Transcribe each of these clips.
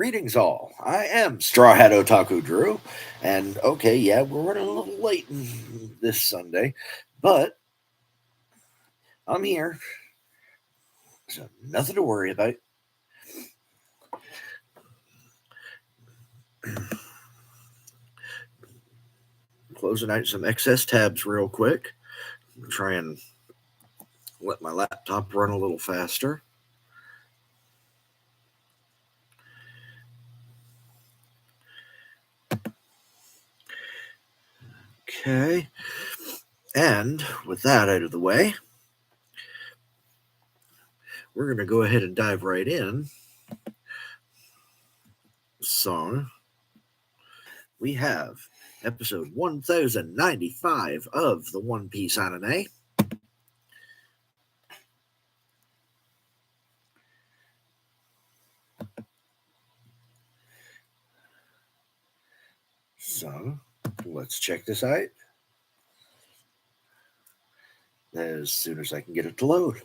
Greetings all. I am StrawhatOtakuDrew. And okay, yeah, we're running a little late this Sunday, but I'm here. So nothing to worry about. Closing out some excess tabs real quick. Try and let my laptop run a little faster. Okay. And with that out of the way, we're going to go ahead and dive right in. So we have episode 1095 of the One Piece anime. So let's check this out as soon as I can get it to load.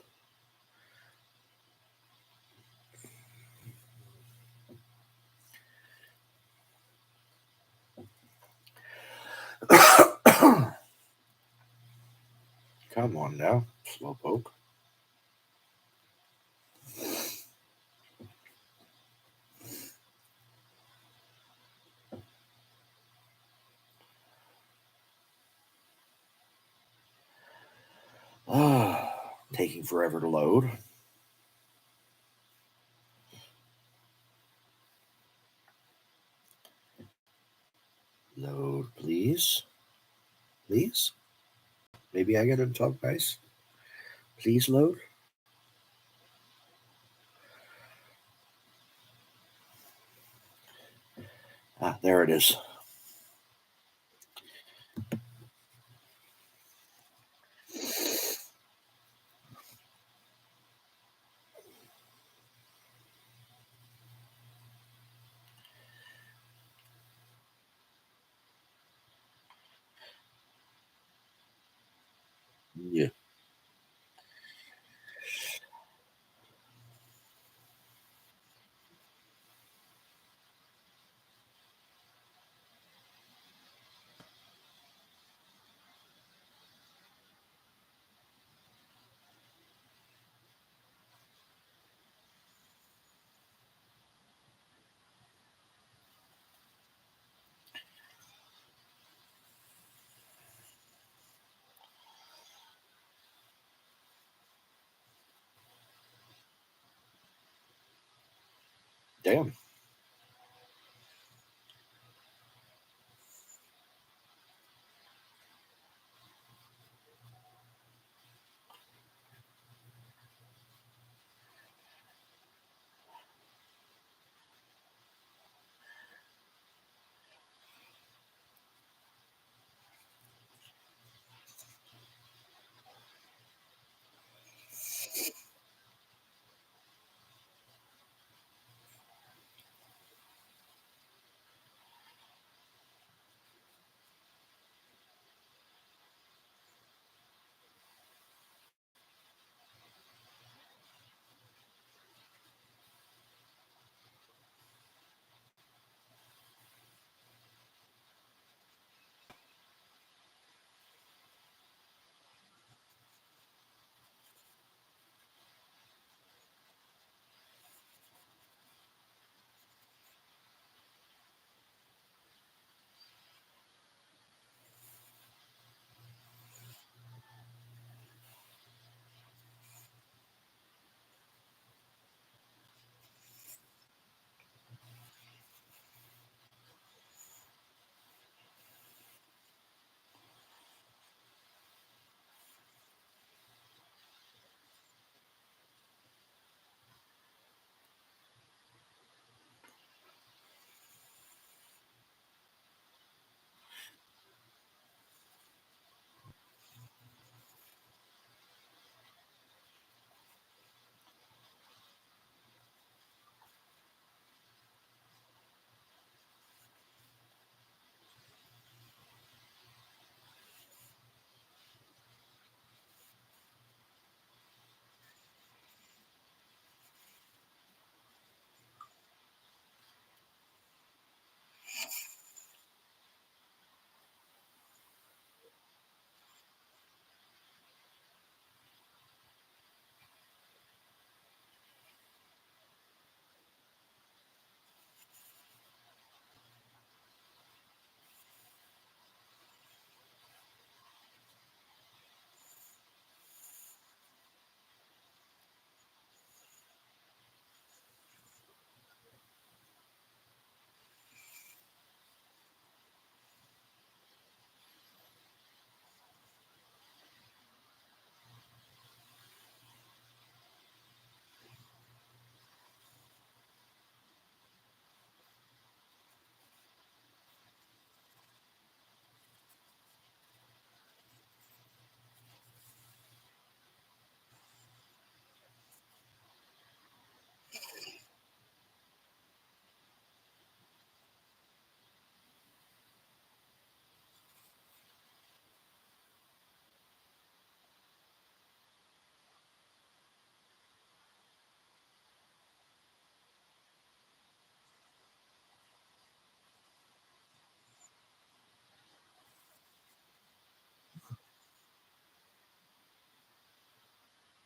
Come on now, Slowpoke. Taking forever to load. Load, please. Please? Maybe I gotta talk nice. Please load. There it is. Yeah. Damn.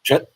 Shut.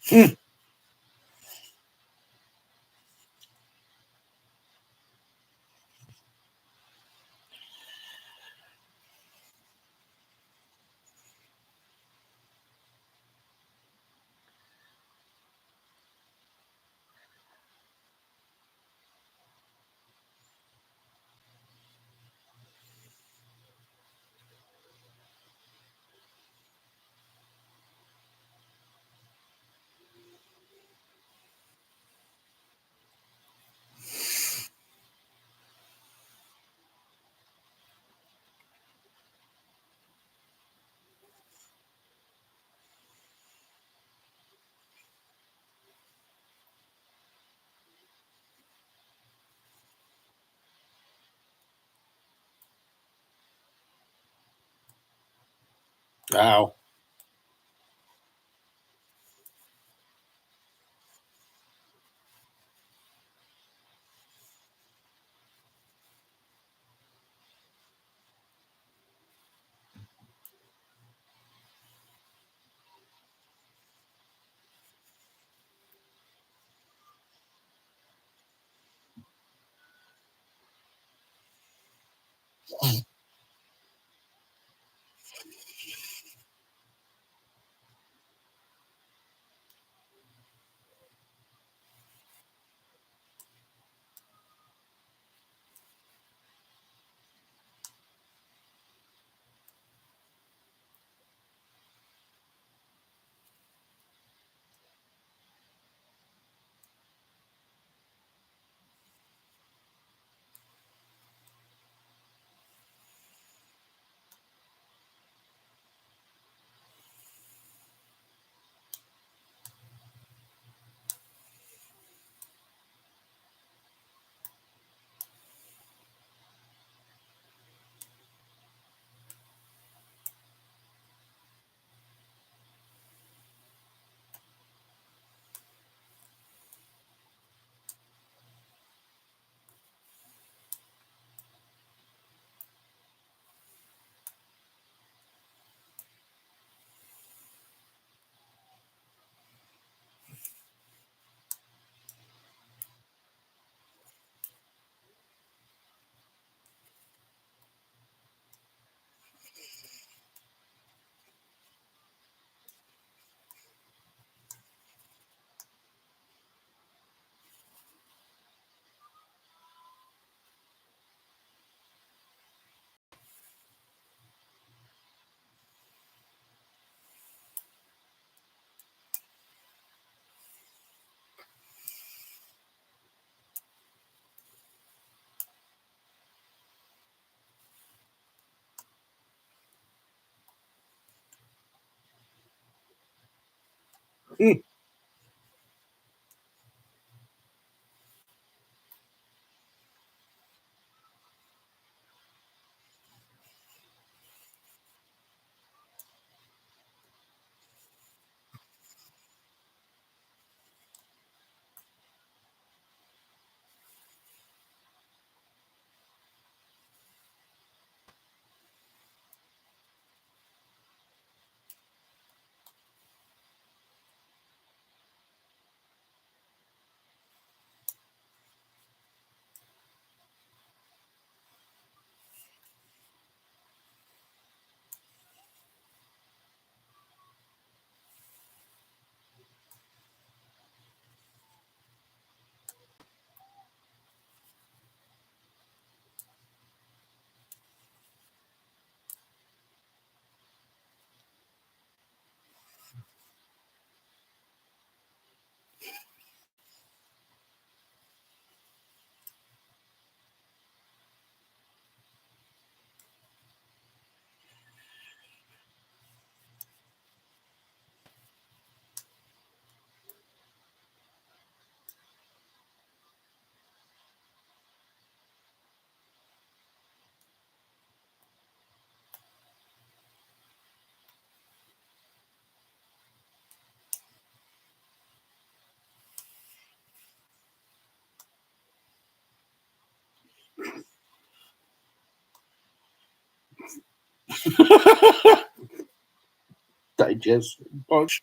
Hmm. Wow. Digest bunch.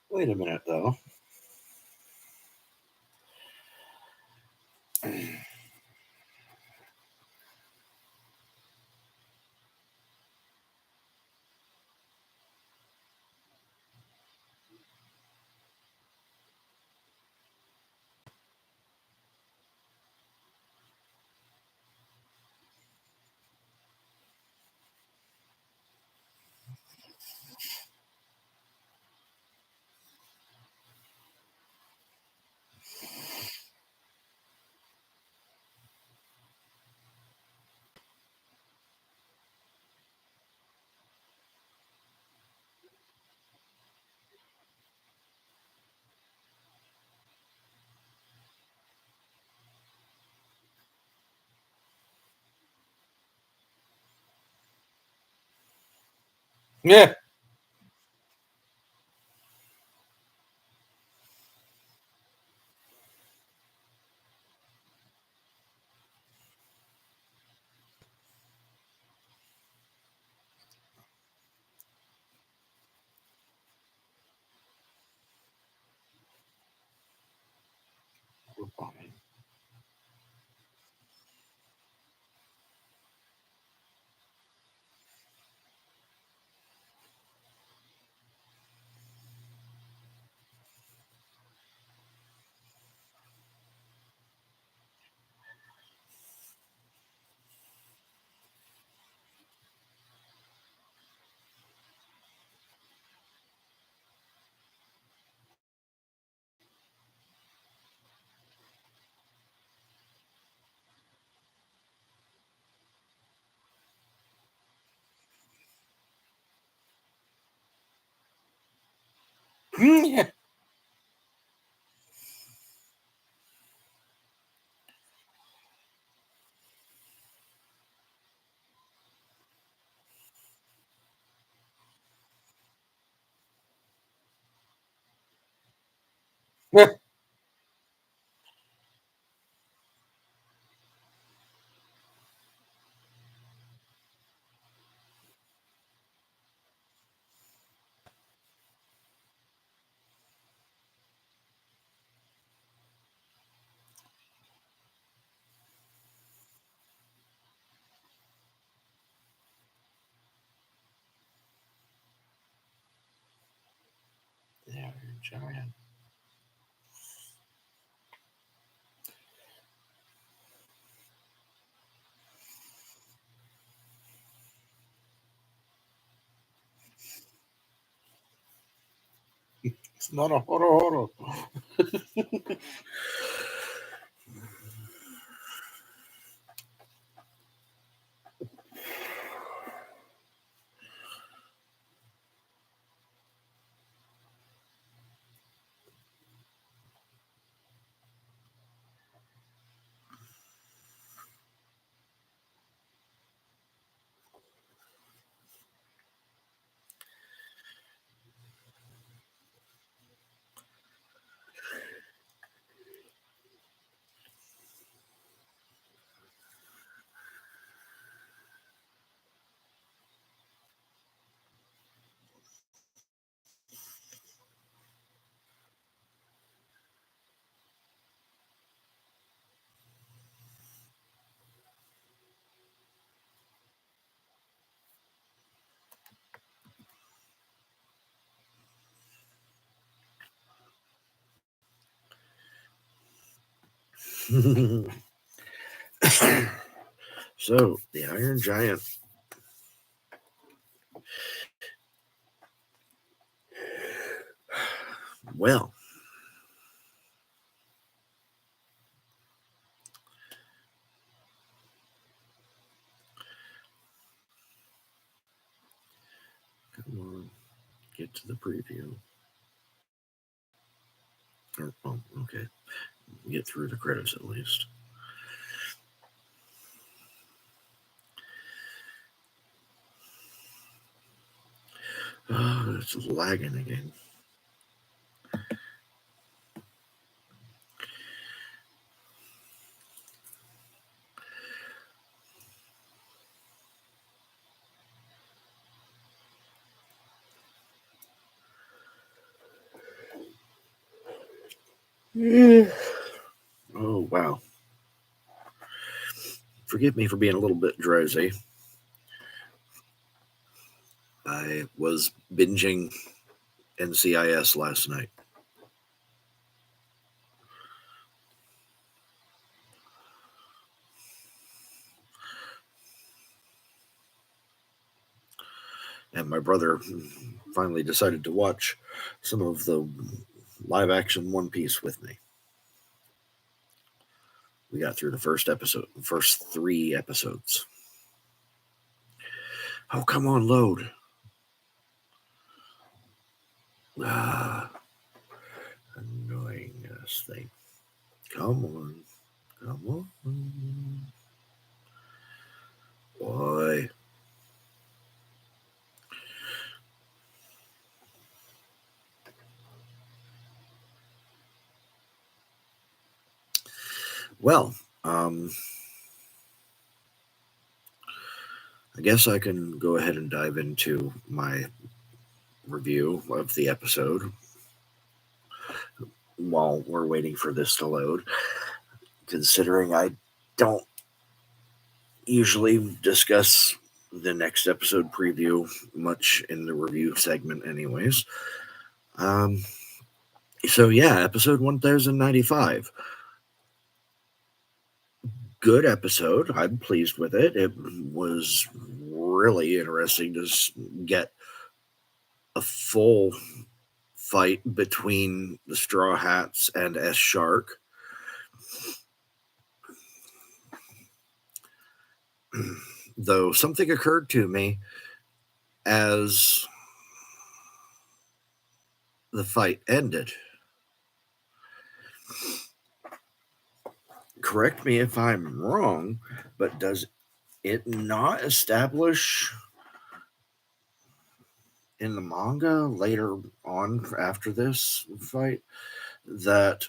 Wait a minute, though. Yeah. Yeah. Yeah, giant. It's not a horo horo. So, the Iron Giant. Well, come on, get to the preview. Oh, okay. Get through the credits at least. Oh, it's lagging again. Oh, wow. Forgive me for being a little bit drowsy. I was binging NCIS last night. And my brother finally decided to watch some of the live action One Piece with me. We got through the first 3 episodes. Oh, come on, load. Ah, annoying ass thing. Come on. Come on. Boy. Well, I guess I can go ahead and dive into my review of the episode. while we're waiting for this to load, considering I don't usually discuss the next episode preview much in the review segment, anyways. So, yeah, episode 1095. Good episode. I'm pleased with it. It was really interesting to get a full fight between the Straw Hats and S Shark. Though something occurred to me as the fight ended. Correct me if I'm wrong, but does it not establish in the manga later on after this fight that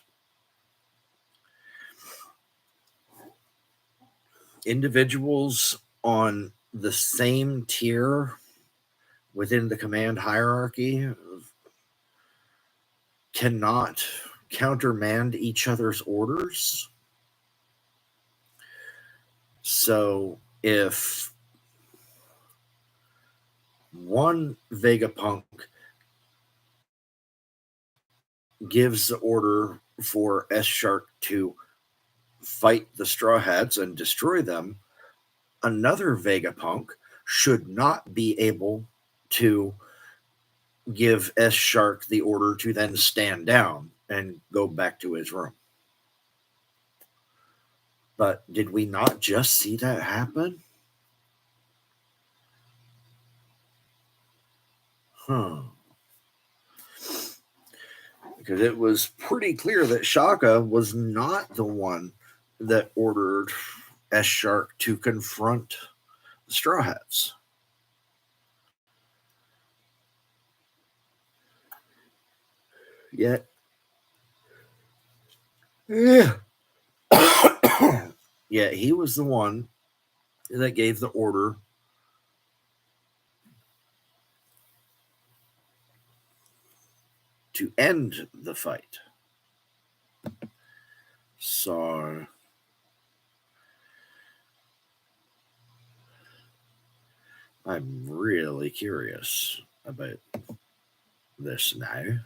individuals on the same tier within the command hierarchy cannot countermand each other's orders? So if one Vegapunk gives the order for S Shark to fight the Straw Hats and destroy them, another Vegapunk should not be able to give S Shark the order to then stand down and go back to his room. But did we not just see that happen? Because it was pretty clear that Shaka was not the one that ordered S Shark to confront the Straw Hats. Yet, yeah. Yet he was the one that gave the order to end the fight. So I'm really curious about this now.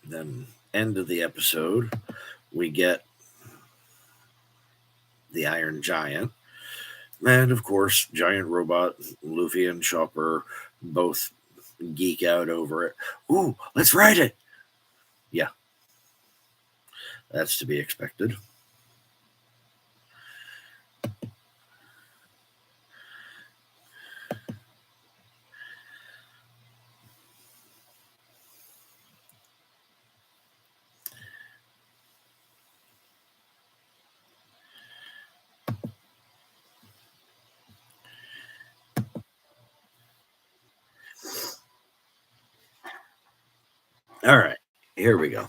Then, end of the episode, we get the Iron Giant. And of course, Giant Robot, Luffy, and Chopper both geek out over it. Ooh, let's ride it! Yeah, that's to be expected. All right, here we go.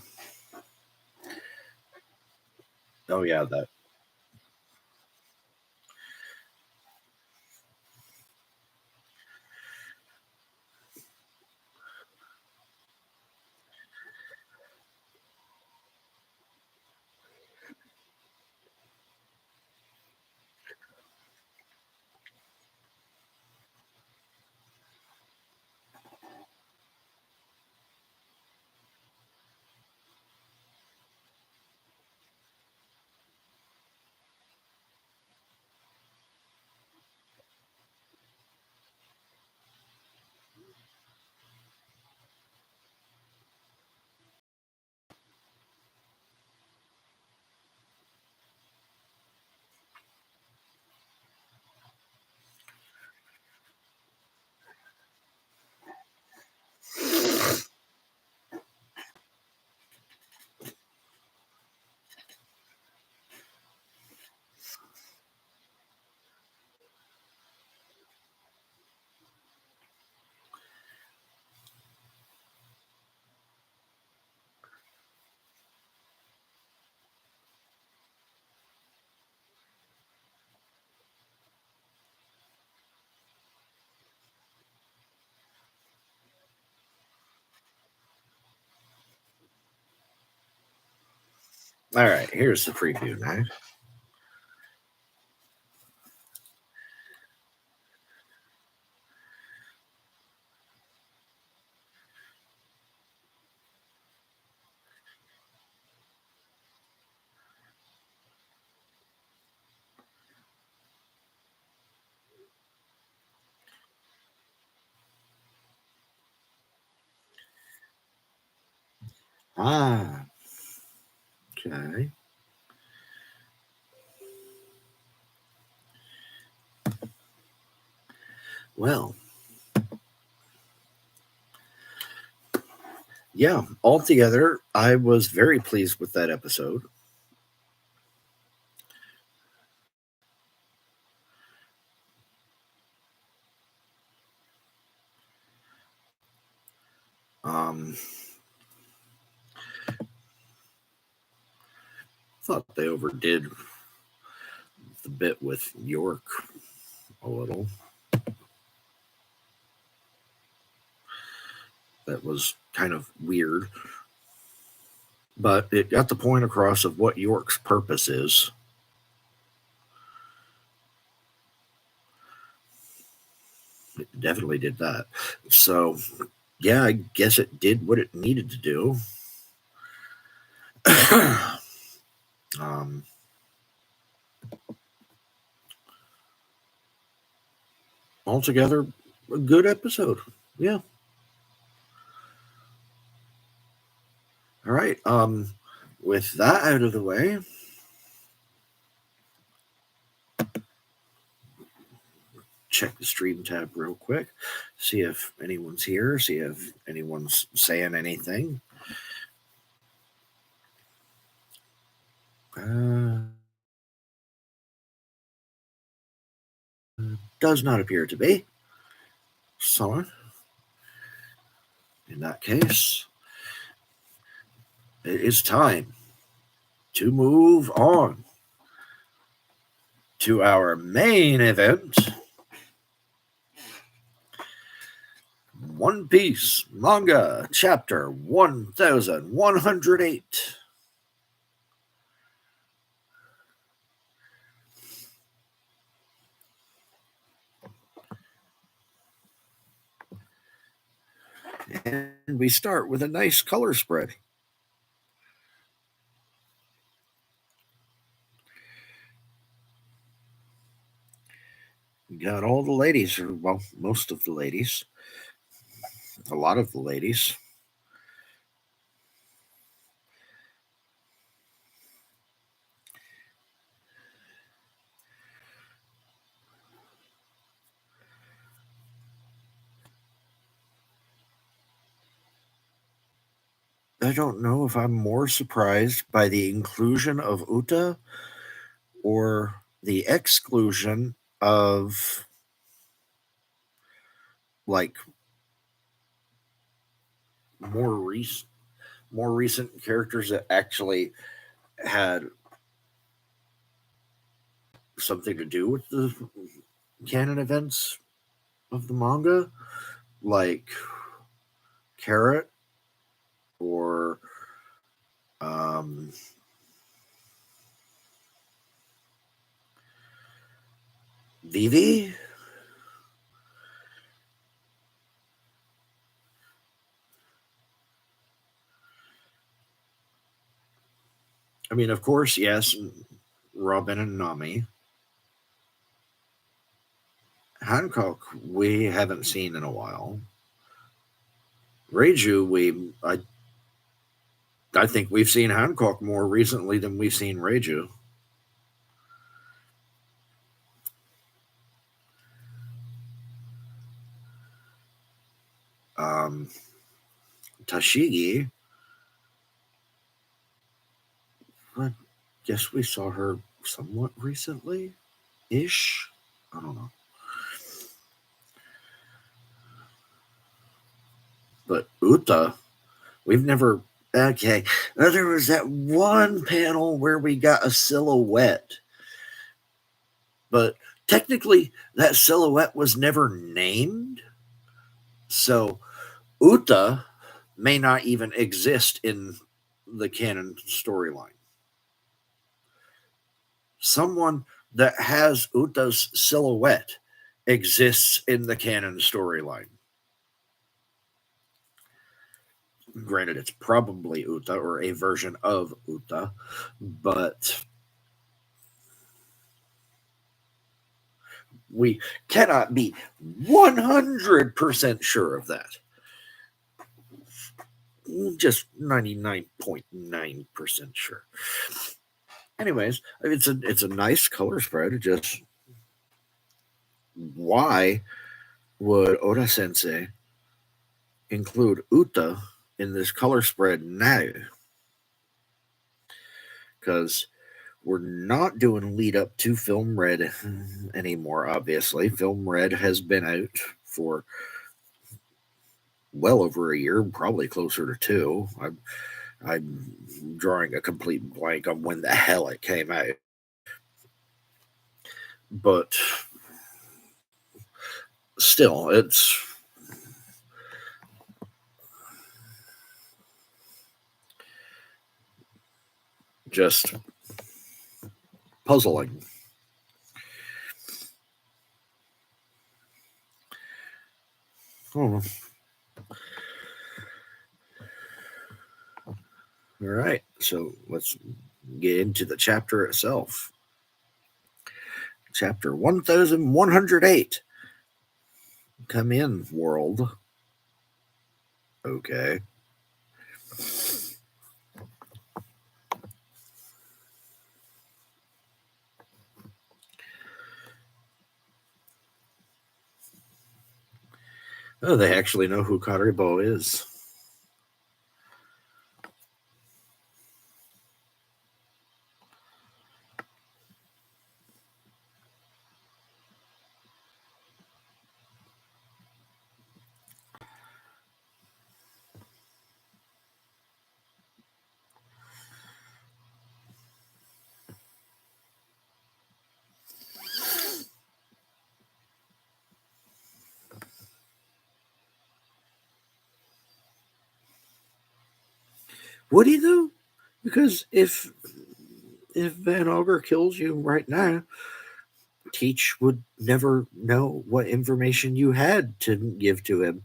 Oh, yeah, that. All right, here's the preview now. Ah, okay. Well, yeah, altogether, I was very pleased with that episode. Um, thought they overdid the bit with York a little. That was kind of weird, but it got the point across of what York's purpose is. It definitely did that. So, yeah, I guess it did what it needed to do. um, altogether, a good episode. Yeah. All right. With that out of the way, check the stream tab real quick, see if anyone's here, see if anyone's saying anything. Does not appear to be. So, in that case, it is time to move on to our main event. One Piece Manga Chapter 1108. And we start with a nice color spread. We got all the ladies, or well, most of the ladies, a lot of the ladies. I don't know if I'm more surprised by the inclusion of Uta or the exclusion of like more recent characters that actually had something to do with the canon events of the manga, like Carrot or um, Vivi. I mean, of course, yes, Robin and Nami. Hancock, we haven't seen in a while. Reiju, I think we've seen Hancock more recently than we've seen Reiju. Um, Tashigi, I guess we saw her somewhat recently ish. I don't know. But Uta, we've never. Okay. Now, there was that one panel where we got a silhouette, but technically that silhouette was never named. So Uta may not even exist in the canon storyline. someone that has Uta's silhouette exists in the canon storyline. Granted, it's probably Uta or a version of Uta, but we cannot be 100% sure of that. Just 99.9% sure. Anyways, it's a nice color spread. Just why would Oda Sensei include Uta in this color spread now? Because we're not doing lead up to Film Red anymore, obviously. Film Red has been out for well over a year, probably closer to two. I'm drawing a complete blank on when the hell it came out. But still, it's just puzzling. Oh. All right, so let's get into the chapter itself. Chapter 1108. Come in, world. Okay. Oh, they actually know who Karibo is. Would he though? Because if Van Auger kills you right now, Teach would never know what information you had to give to him.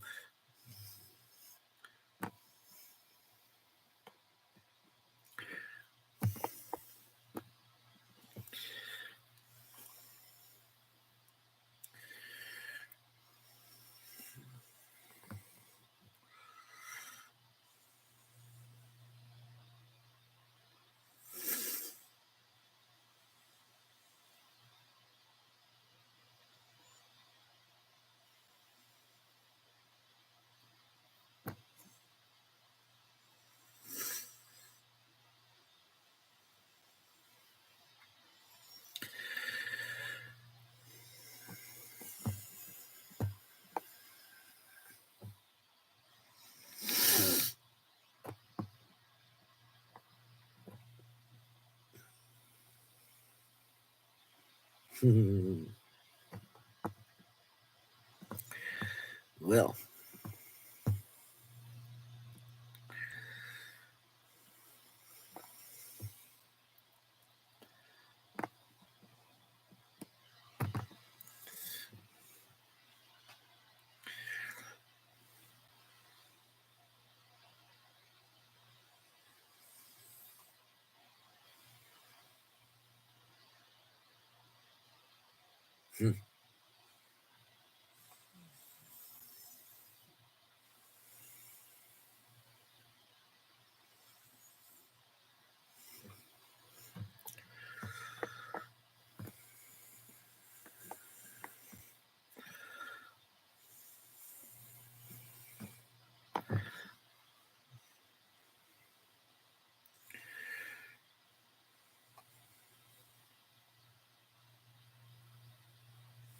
Well,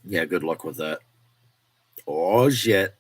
yeah, good luck with that. Oh, shit.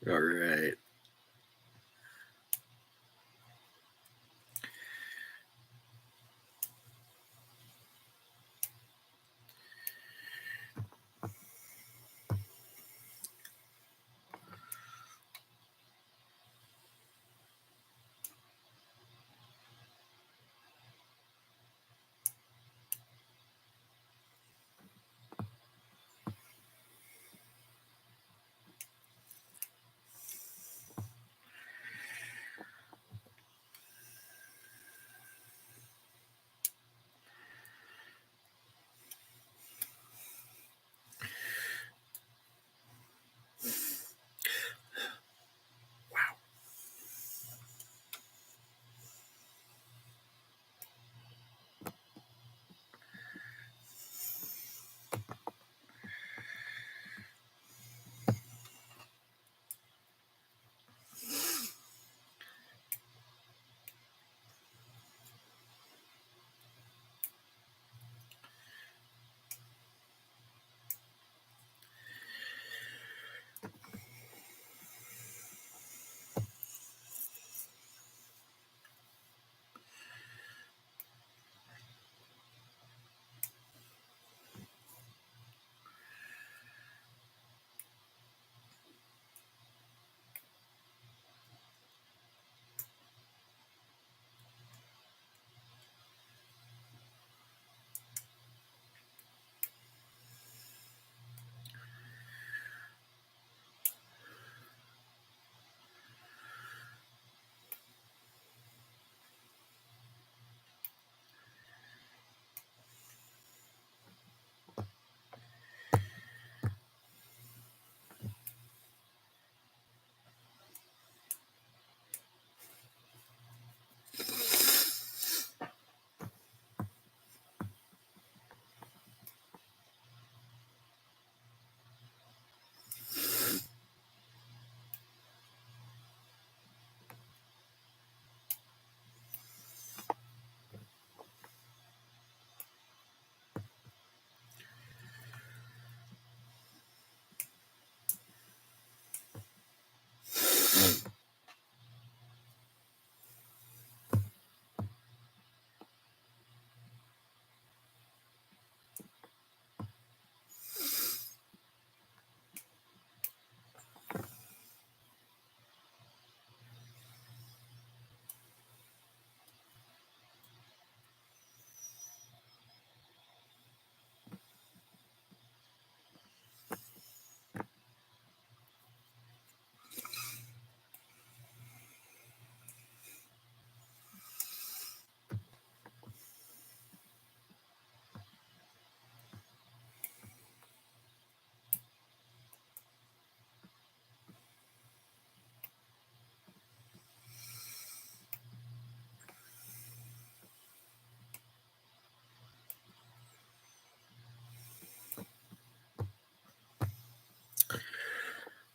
All right.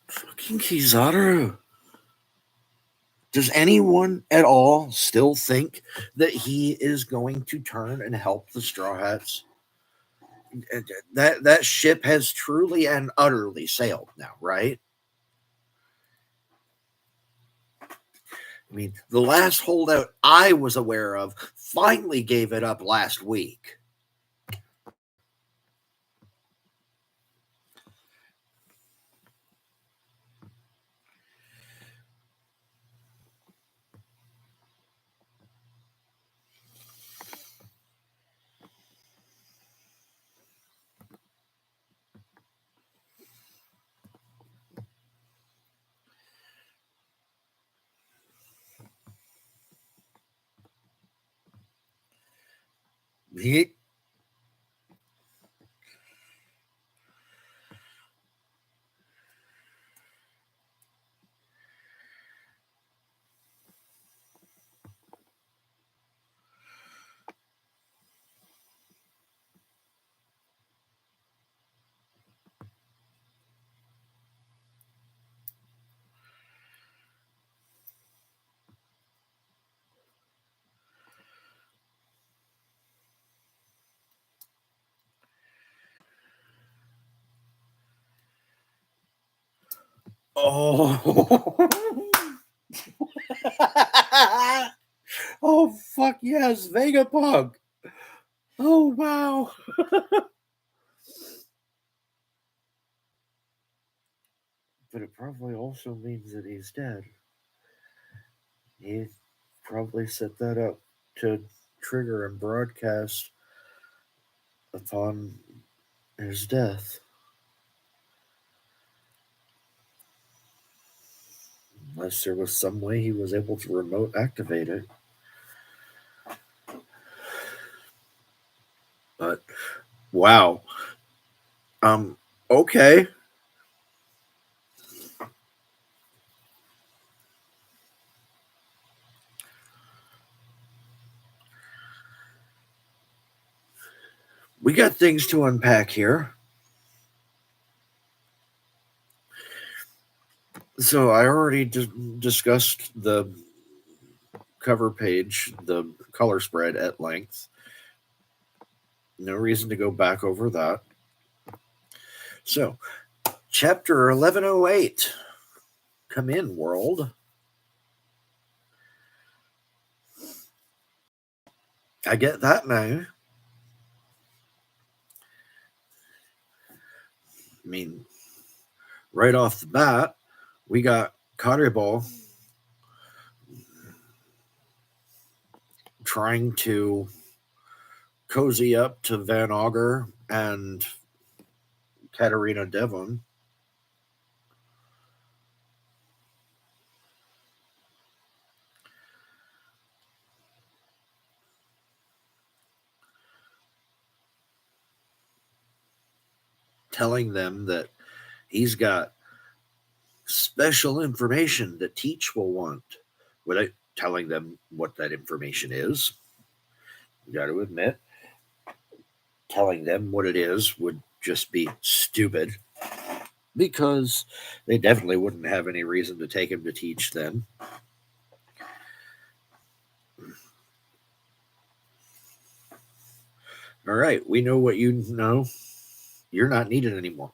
Fucking Kizaru. Does anyone at all still think that he is going to turn and help the Straw Hats? That ship has truly and utterly sailed now, right? I mean, the last holdout I was aware of finally gave it up last week. He Oh. Oh, fuck yes, Vegapunk. Oh, wow. But it probably also means that he's dead. He probably set that up to trigger and broadcast upon his death. Unless there was some way he was able to remote activate it. But wow. Okay. We got things to unpack here. So I already discussed the cover page, the color spread at length. No reason to go back over that. So, chapter 1108. Come in, world. I get that now. I mean, right off the bat, we got Kareball trying to cozy up to Van Auger and Katarina Devon. Telling them that he's got special information that Teach will want without telling them what that information is. You got to admit, telling them what it is would just be stupid because they definitely wouldn't have any reason to take him to Teach then. All right, we know what you know. You're not needed anymore.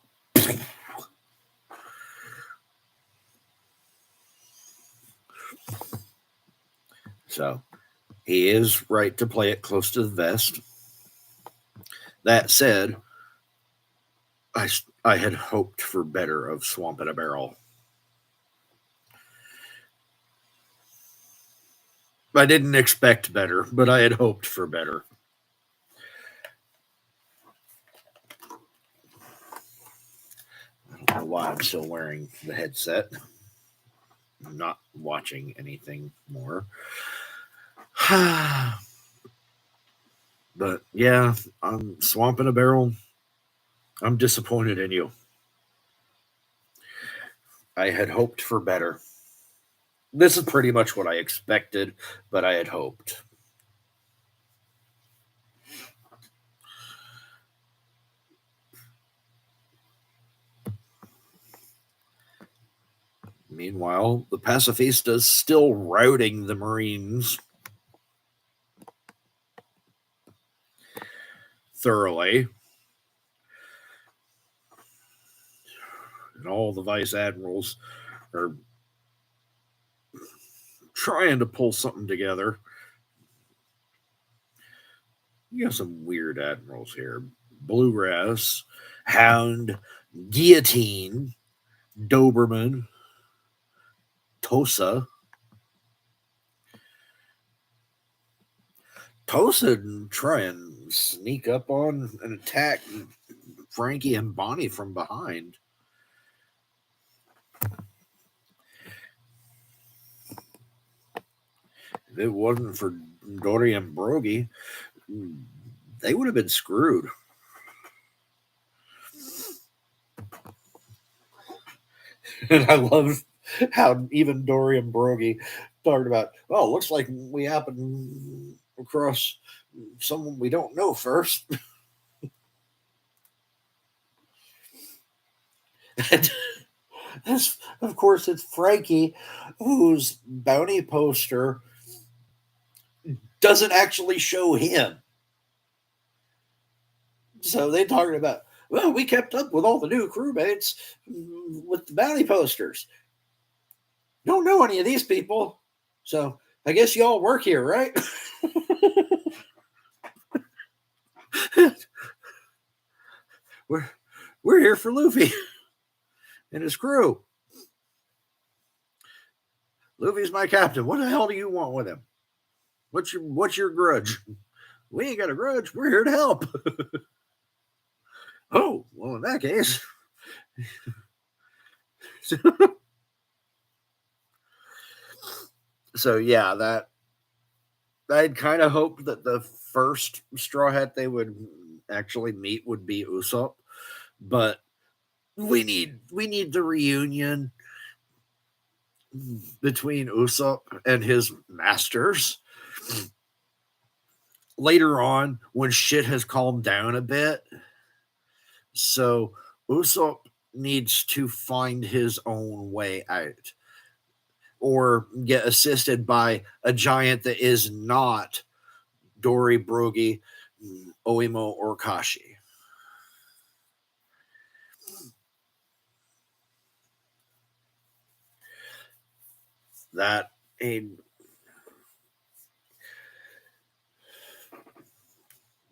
So he is right to play it close to the vest. That said, I had hoped for better of Swamp in a Barrel. I didn't expect better, but I had hoped for better. I don't know why I'm still wearing the headset. I'm not watching anything more. But yeah, I'm Swamp in a Barrel. I'm disappointed in you. I had hoped for better. This is pretty much what I expected, but I had hoped. Meanwhile, the pacifistas still routing the Marines thoroughly. And all the vice admirals are trying to pull something together. You have some weird admirals here. Bluegrass, Hound, Guillotine, Doberman, Tosa. Tosa try and sneak up on and attack Frankie and Bonnie from behind. If it wasn't for Dory and Brogy, they would have been screwed. And I love how even Dory and Brogy talked about, oh, looks like we happened across someone we don't know first. And of course, it's Frankie, whose bounty poster doesn't actually show him. So they talking about, Well, we kept up with all the new crewmates with the bounty posters. Don't know any of these people, so I guess you all work here, right? we're we're here for Luffy and his crew. Luffy's my captain. What the hell do you want with him? What's your grudge? We ain't got a grudge. We're here to help. Oh, well, in that case. So yeah, that I'd kind of hoped that the first Straw Hat they would actually meet would be Usopp, but we need the reunion between Usopp and his masters later on when shit has calmed down a bit. So Usopp needs to find his own way out or get assisted by a giant that is not Dory, Brogy, Oimo, or Kashi. That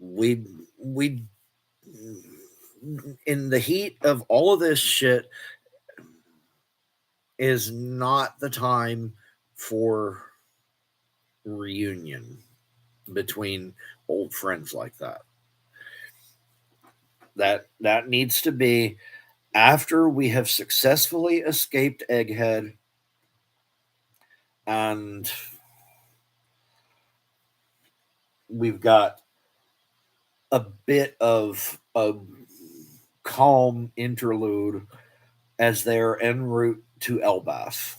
we in the heat of all of this shit is not the time for reunion between old friends like that. That needs to be after we have successfully escaped Egghead and we've got a bit of a calm interlude as they're en route to Elbaf.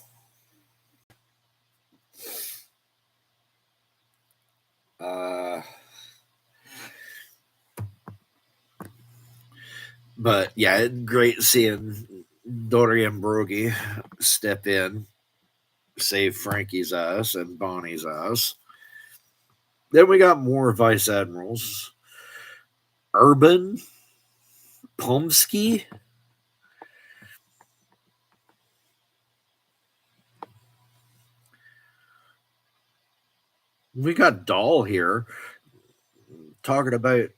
But yeah, great seeing Dory and Brogy step in, save Frankie's ass and Bonnie's ass. Then we got more vice admirals. Urban, Pomsky. We got Doll here talking about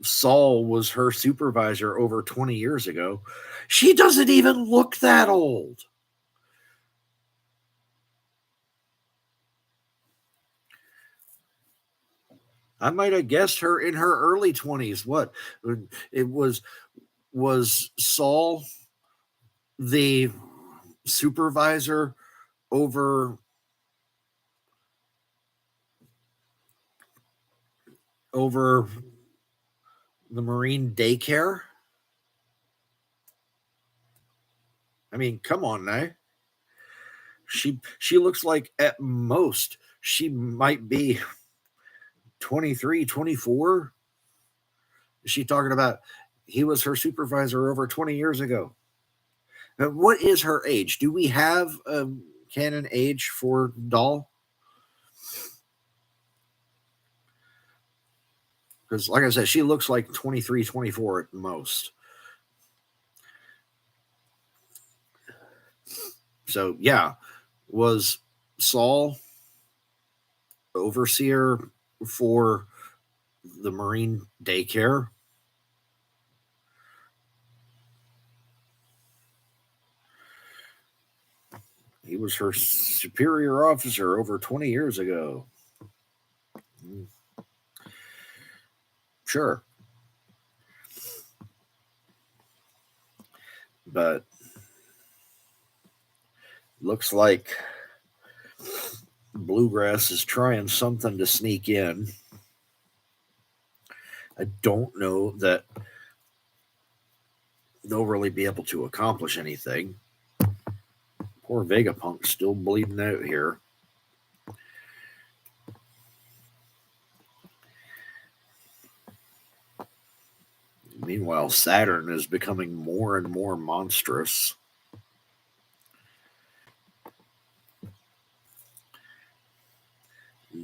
Saul was her supervisor over 20 years ago. She doesn't even look that old. I might have guessed her in her early 20s. What? It was Saul the supervisor over the Marine daycare? I mean, come on now. She looks like at most she might be 23, 24. Is she talking about he was her supervisor over 20 years ago? What is her age? Do we have a canon age for Doll? Because, like I said, she looks like 23, 24 at most. So, yeah, was Saul overseer for the Marine daycare? He was her superior officer over 20 years ago. Sure. But looks like Bluegrass is trying something to sneak in. I don't know that they'll really be able to accomplish anything. Poor Vegapunk's still bleeding out here. Meanwhile, Saturn is becoming more and more monstrous.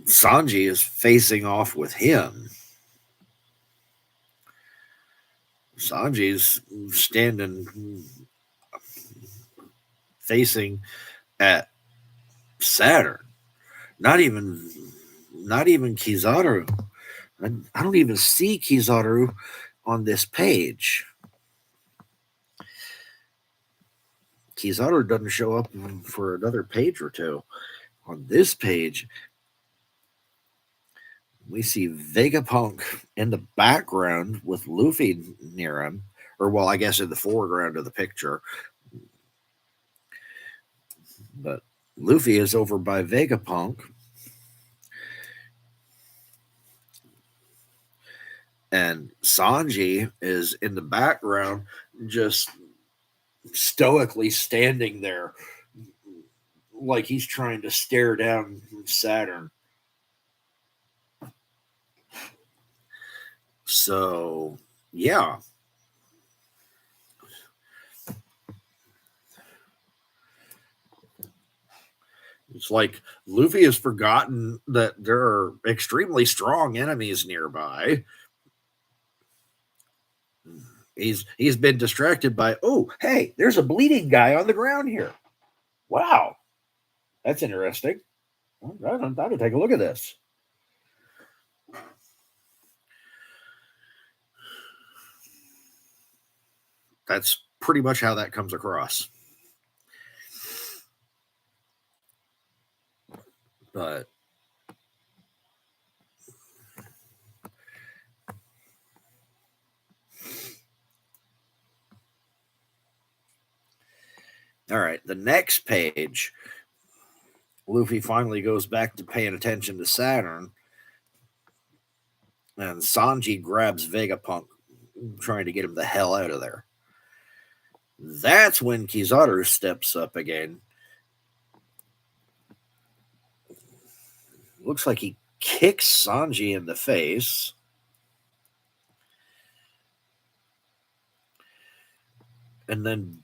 Sanji is facing off with him. Sanji's standing facing at Saturn. Not even Kizaru. I don't even see Kizaru on this page. Kizaru doesn't show up for another page or two. On this page, we see Vegapunk in the background with Luffy near him, or well, I guess in the foreground of the picture. But Luffy is over by Vegapunk. And Sanji is in the background, just stoically standing there like he's trying to stare down Saturn. So, yeah. It's like Luffy has forgotten that there are extremely strong enemies nearby. He's been distracted by, oh, hey, there's a bleeding guy on the ground here. Wow. That's interesting. I'm to take a look at this. That's pretty much how that comes across. But all right, the next page, Luffy finally goes back to paying attention to Saturn, and Sanji grabs Vegapunk, trying to get him the hell out of there. That's when Kizaru steps up again. Looks like he kicks Sanji in the face. And then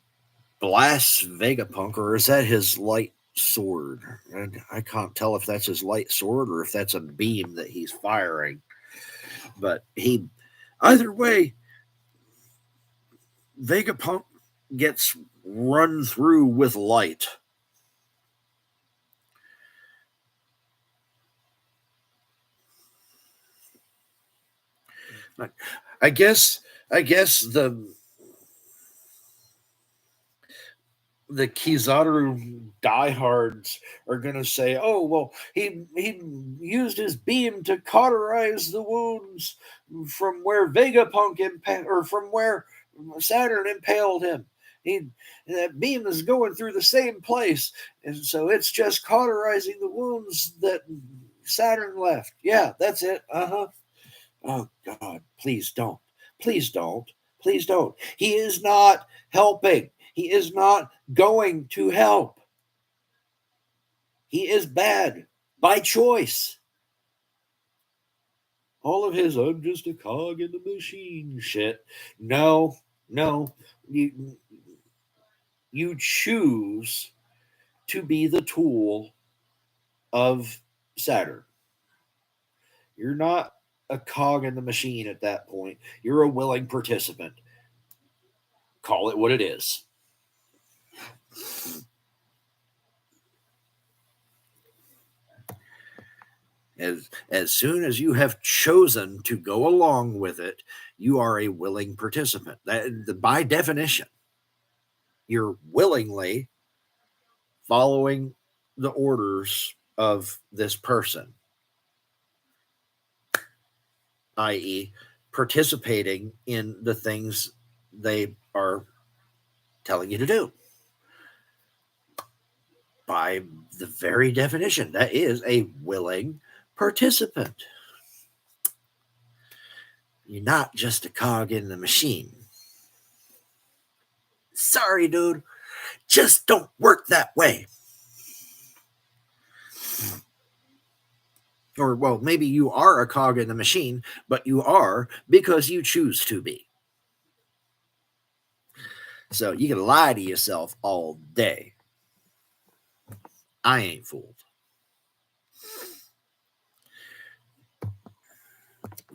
blasts Vegapunk, or is that his light sword? And I can't tell if that's his light sword or if that's a beam that he's firing. But either way, Vegapunk gets run through with light. I guess the Kizaru diehards are going to say, "Oh, well, he used his beam to cauterize the wounds from where Vegapunk or from where Saturn impaled him. That beam is going through the same place, and so it's just cauterizing the wounds that Saturn left. Yeah, that's it. Oh God, please don't, please don't, please don't. He is not helping. He is not going to help. He is bad by choice. All of his "I'm just a cog in the machine" shit. No, you choose to be the tool of Saturn. You're not a cog in the machine at that point. You're a willing participant. Call it what it is. As soon as you have chosen to go along with it, you are a willing participant. That, by definition, you're willingly following the orders of this person, i.e., participating in the things they are telling you to do. By the very definition, that is a willing participant. You're not just a cog in the machine. Sorry, dude. Just don't work that way. Or, well, maybe you are a cog in the machine, but you are because you choose to be. So you can lie to yourself all day. I ain't fooled.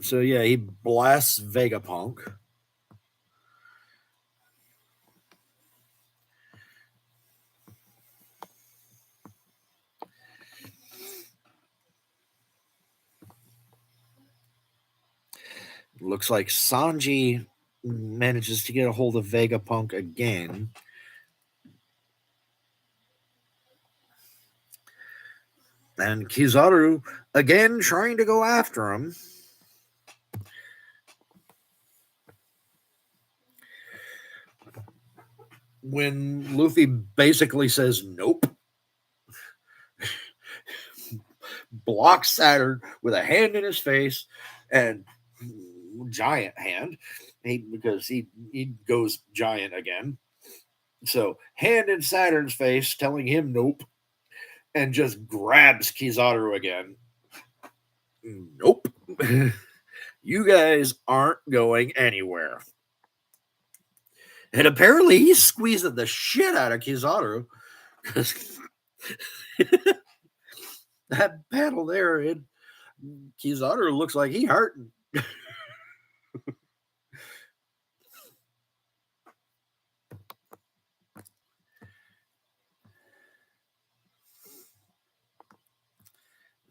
So yeah, he blasts Vegapunk. looks like Sanji manages to get a hold of Vegapunk again. And Kizaru again trying to go after him. When Luffy basically says nope, blocks Saturn with a hand in his face, and giant hand, because he goes giant again. So hand in Saturn's face, telling him nope, and just grabs Kizaru again. Nope. You guys aren't going anywhere. And apparently he's squeezing the shit out of Kizaru, because that battle there, Kizaru looks like he hurting.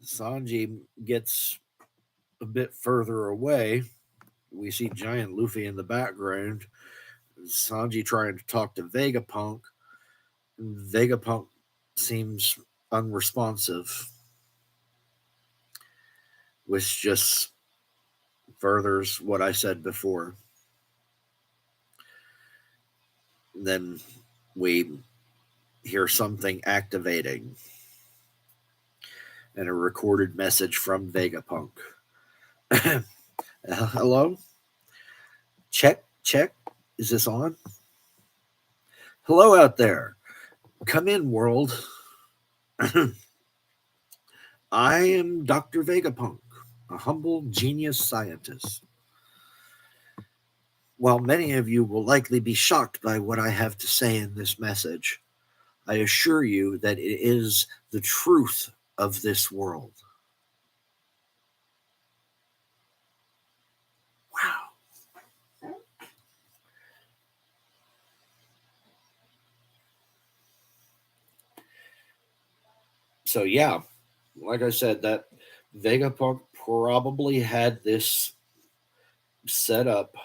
Sanji gets a bit further away. We see giant Luffy in the background. Sanji trying to talk to Vegapunk. Vegapunk seems unresponsive, which just furthers what I said before. Then we hear something activating and a recorded message from Vegapunk. Hello? Check. Is this on? Hello out there. Come in, world. I am Dr. Vegapunk, a humble genius scientist. While many of you will likely be shocked by what I have to say in this message, I assure you that it is the truth of this world. Wow. So yeah, like I said, that Vegapunk probably had this set up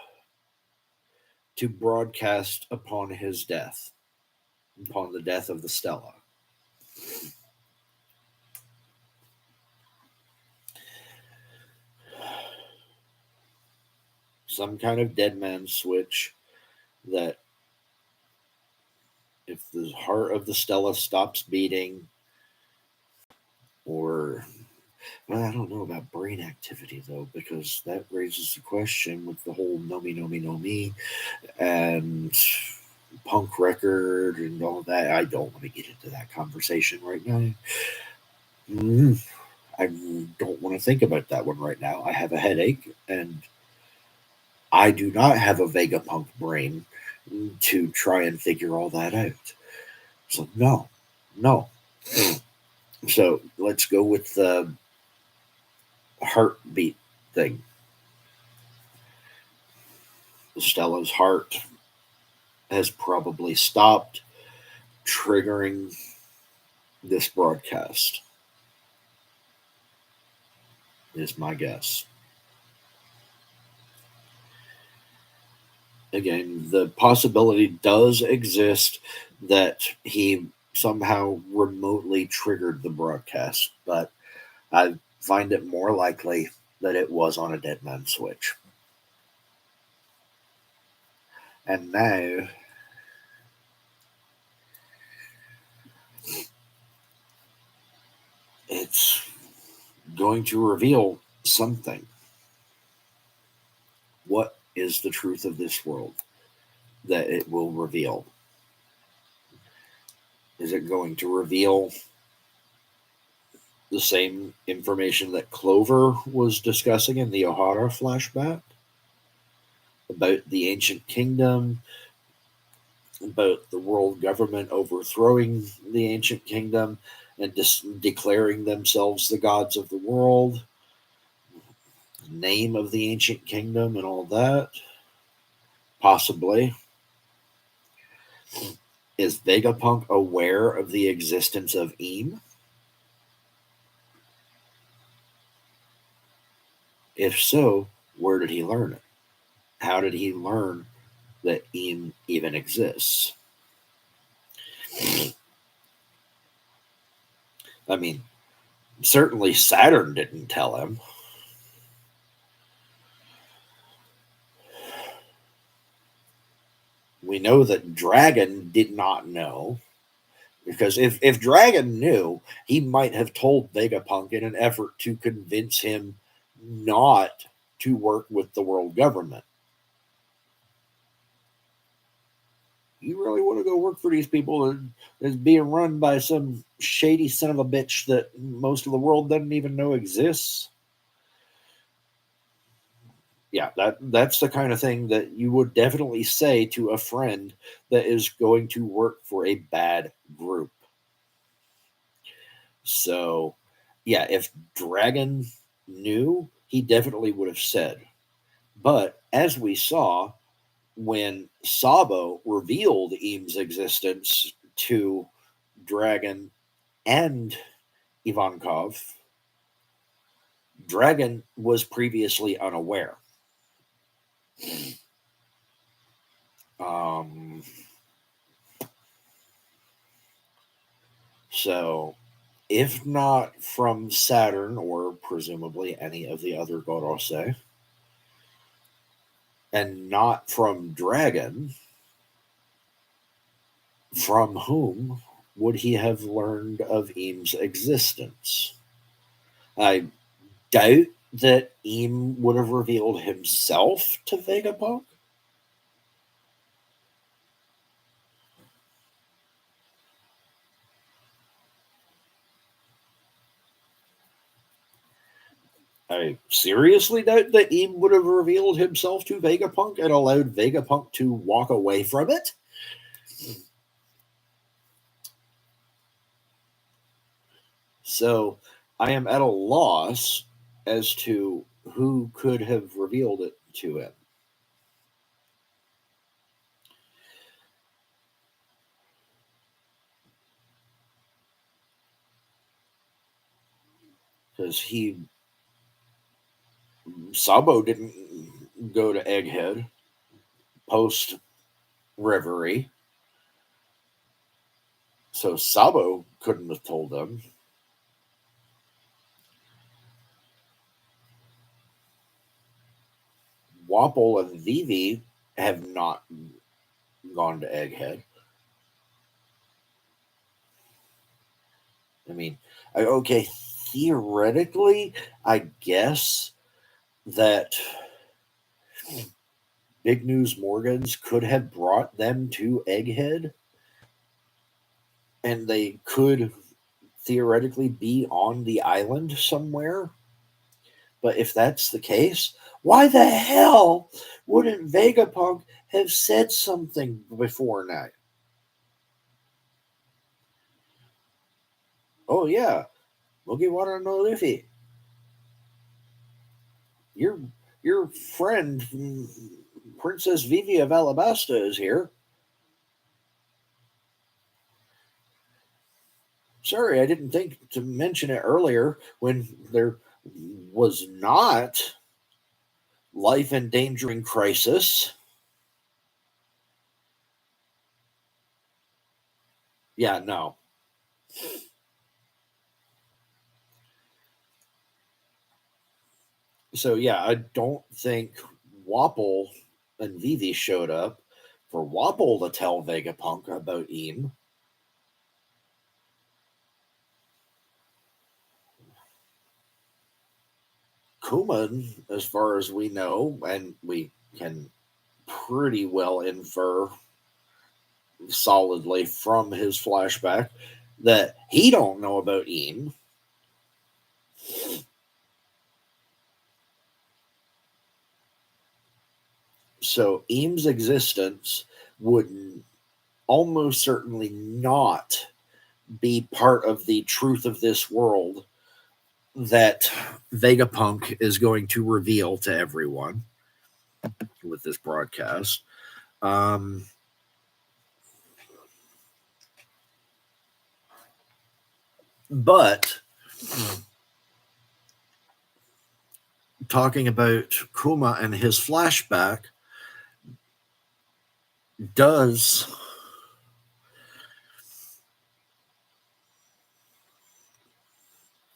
to broadcast upon his death, upon the death of the Stella. Some kind of dead man switch that if the heart of the Stella stops beating, or well, I don't know about brain activity though, because that raises the question with the whole Nomi Nomi No Mi and punk record and all that. I don't want to get into that conversation right now. I don't want to think about that one right now. I have a headache, and I do not have a Vegapunk brain to try and figure all that out. So no. So let's go with the heartbeat thing. Stella's heart has probably stopped, triggering this broadcast, is my guess. Again, the possibility does exist that he somehow remotely triggered the broadcast, but I find it more likely that it was on a dead man switch. And now it's going to reveal something. What is the truth of this world that it will reveal? Is it going to reveal the same information that Clover was discussing in the Ohara flashback about the ancient kingdom, about the world government overthrowing the ancient kingdom and declaring themselves the gods of the world, name of the ancient kingdom and all that? Possibly. Is Vegapunk aware of the existence of Eam? If so, Where did he learn it? How did he learn that Eam even exists? I mean, certainly Saturn didn't tell him. We know that Dragon did not know, because if Dragon knew, he might have told Vegapunk in an effort to convince him not to work with the world government. You really want to go work for these people that's being run by some shady son of a bitch that most of the world doesn't even know exists? Yeah, that's the kind of thing that you would definitely say to a friend that is going to work for a bad group. So, yeah, if Dragon knew, he definitely would have said. But as we saw, when Sabo revealed Eam's existence to Dragon and Ivankov, Dragon was previously unaware. So, if not from Saturn or presumably any of the other Gorosei, and not from Dragon, from whom would he have learned of Eam's existence? I doubt that Eam would have revealed himself to Vegapunk. I seriously doubt that Eam would have revealed himself to Vegapunk and allowed Vegapunk to walk away from it. So I am at a loss as to who could have revealed it to him. Because Sabo didn't go to Egghead post Reverie. So Sabo couldn't have told them. Wapol and Vivi have not gone to Egghead. I mean, okay, theoretically, I guess that Big News Morgans could have brought them to Egghead, and they could theoretically be on the island somewhere. But if that's the case, why the hell wouldn't Vegapunk have said something before now? Oh yeah, Mugiwara no Luffy. Your your friend Princess Vivi of Alabasta is here. Sorry, I didn't think to mention it earlier when there was not life endangering crisis. Yeah, no. So yeah, I don't think Wapol and Vivi showed up for Wapol to tell Vegapunk about Eam. Kuman, as far as we know, and we can pretty well infer solidly from his flashback that he don't know about Eam. So Eam's existence would almost certainly not be part of the truth of this world that Vegapunk is going to reveal to everyone with this broadcast. Um, but talking about Kuma and his flashback does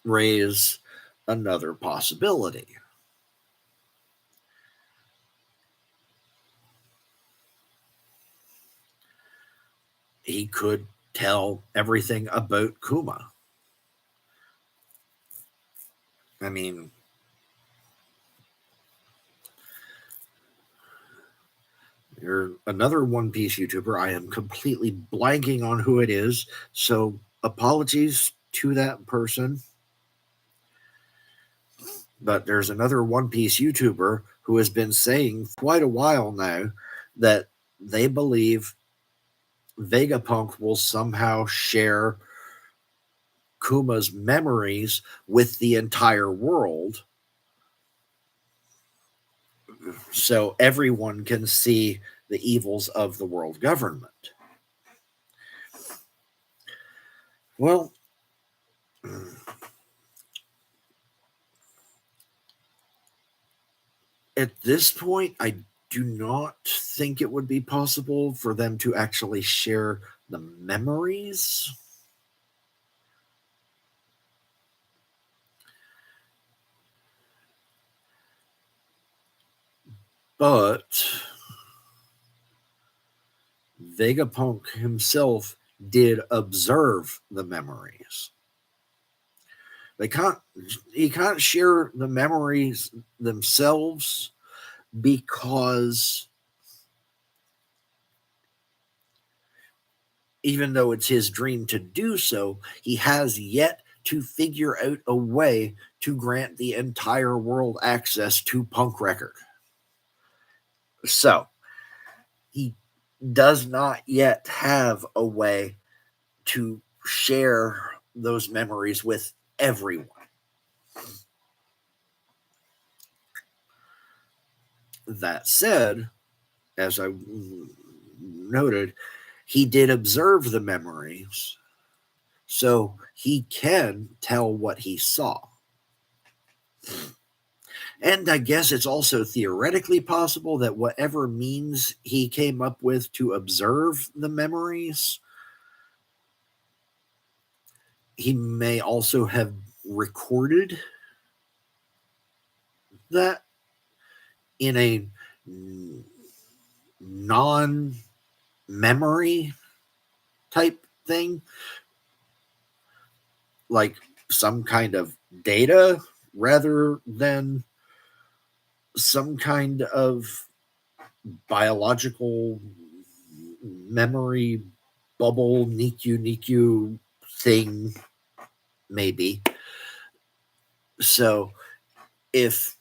raise another possibility. He could tell everything about Kuma. I mean, you're another One Piece YouTuber. I am completely blanking on who it is, so apologies to that person. But there's another One Piece YouTuber who has been saying quite a while now that they believe Vegapunk will somehow share Kuma's memories with the entire world, so everyone can see the evils of the world government. Well, at this point, I do not think it would be possible for them to actually share the memories. But Vegapunk himself did observe the memories. He can't share the memories themselves because even though it's his dream to do so, he has yet to figure out a way to grant the entire world access to Punk Record. So he does not yet have a way to share those memories with everyone. That said, as I noted, he did observe the memories, so he can tell what he saw. And I guess it's also theoretically possible that whatever means he came up with to observe the memories, he may also have recorded that in a non-memory type thing, like some kind of data rather than some kind of biological memory bubble Nikyu thing, maybe. So if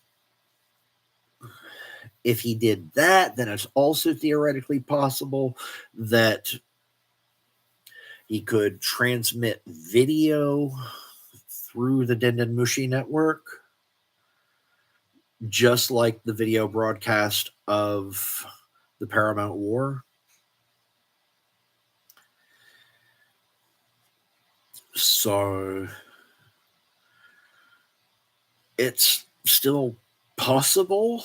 he did that, then it's also theoretically possible that he could transmit video through the Dendenmushi network, just like the video broadcast of the Paramount War. So it's still possible.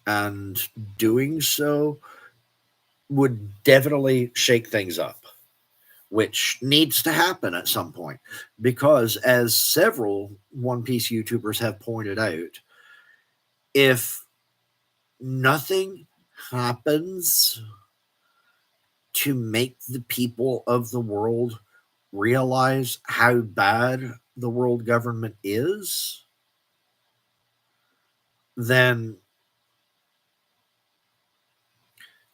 And doing so would definitely shake things up, which needs to happen at some point. Because as several One Piece YouTubers have pointed out, if nothing happens to make the people of the world realize how bad the world government is, then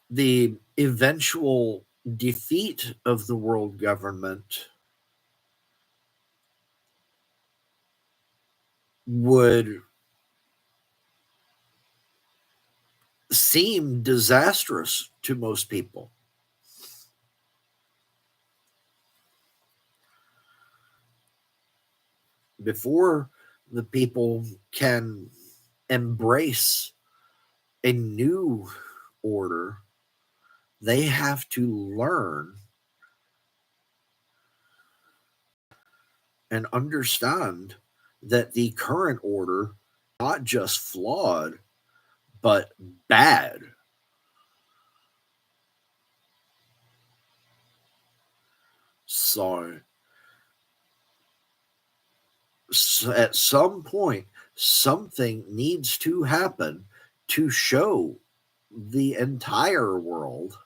the eventual defeat of the world government would seem disastrous to most people. Before the people can embrace a new order, they have to learn and understand that the current order not just flawed but bad. So at some point, something needs to happen to show the entire world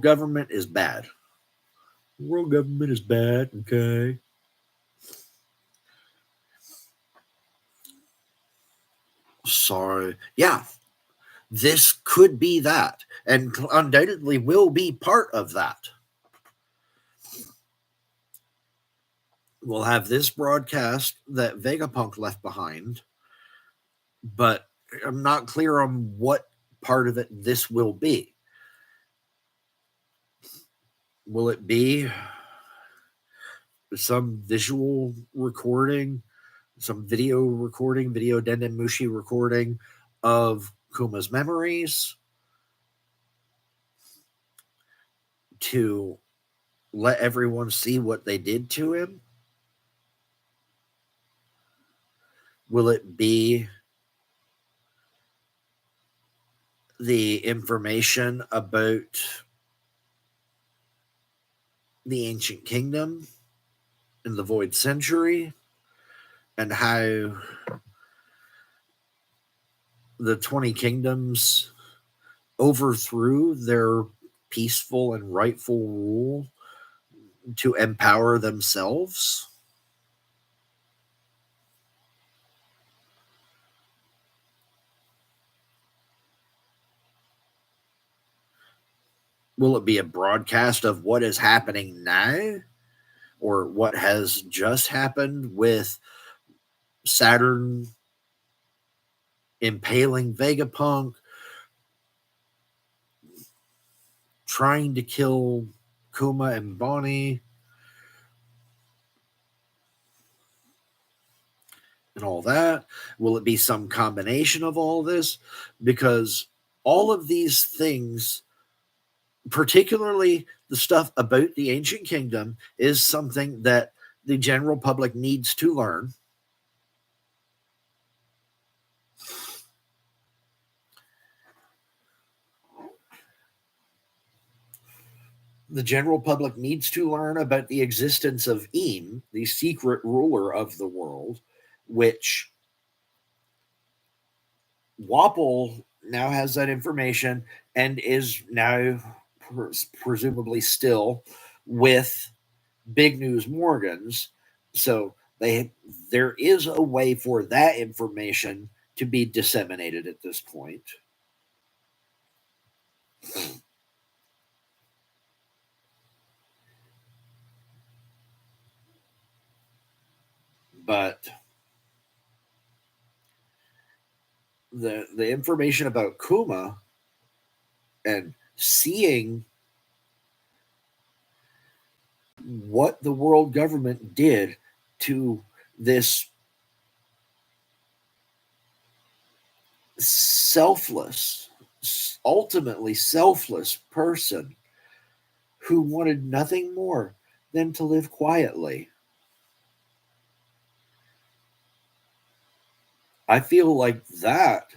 government is bad. World government is bad, okay? So, yeah, this could be that, and undoubtedly will be part of that. We'll have this broadcast that Vegapunk left behind, but I'm not clear on what part of it this will be. Will it be some visual recording, some video recording, video Dendemushi recording of Kuma's memories to let everyone see what they did to him? Will it be the information about the ancient kingdom in the Void Century and how the 20 kingdoms overthrew their peaceful and rightful rule to empower themselves? Will it be a broadcast of what is happening now or what has just happened with Saturn impaling Vegapunk, trying to kill Kuma and Bonnie, and all that? Will it be some combination of all this? Because all of these things, particularly the stuff about the ancient kingdom, is something that the general public needs to learn. The general public needs to learn about the existence of Eem, the secret ruler of the world, which Wapple now has that information and is now presumably still with Big News Morgans. So there is a way for that information to be disseminated at this point. But the information about Kuma and seeing what the world government did to this selfless, ultimately selfless person who wanted nothing more than to live quietly. I feel like that,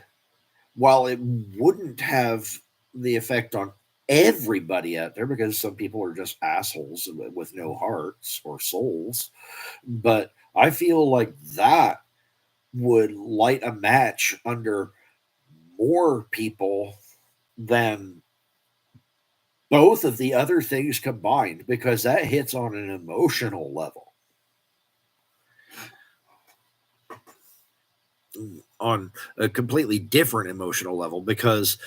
while it wouldn't have the effect on everybody out there because some people are just assholes with no hearts or souls, but I feel like that would light a match under more people than both of the other things combined because that hits on an emotional level. On a completely different emotional level because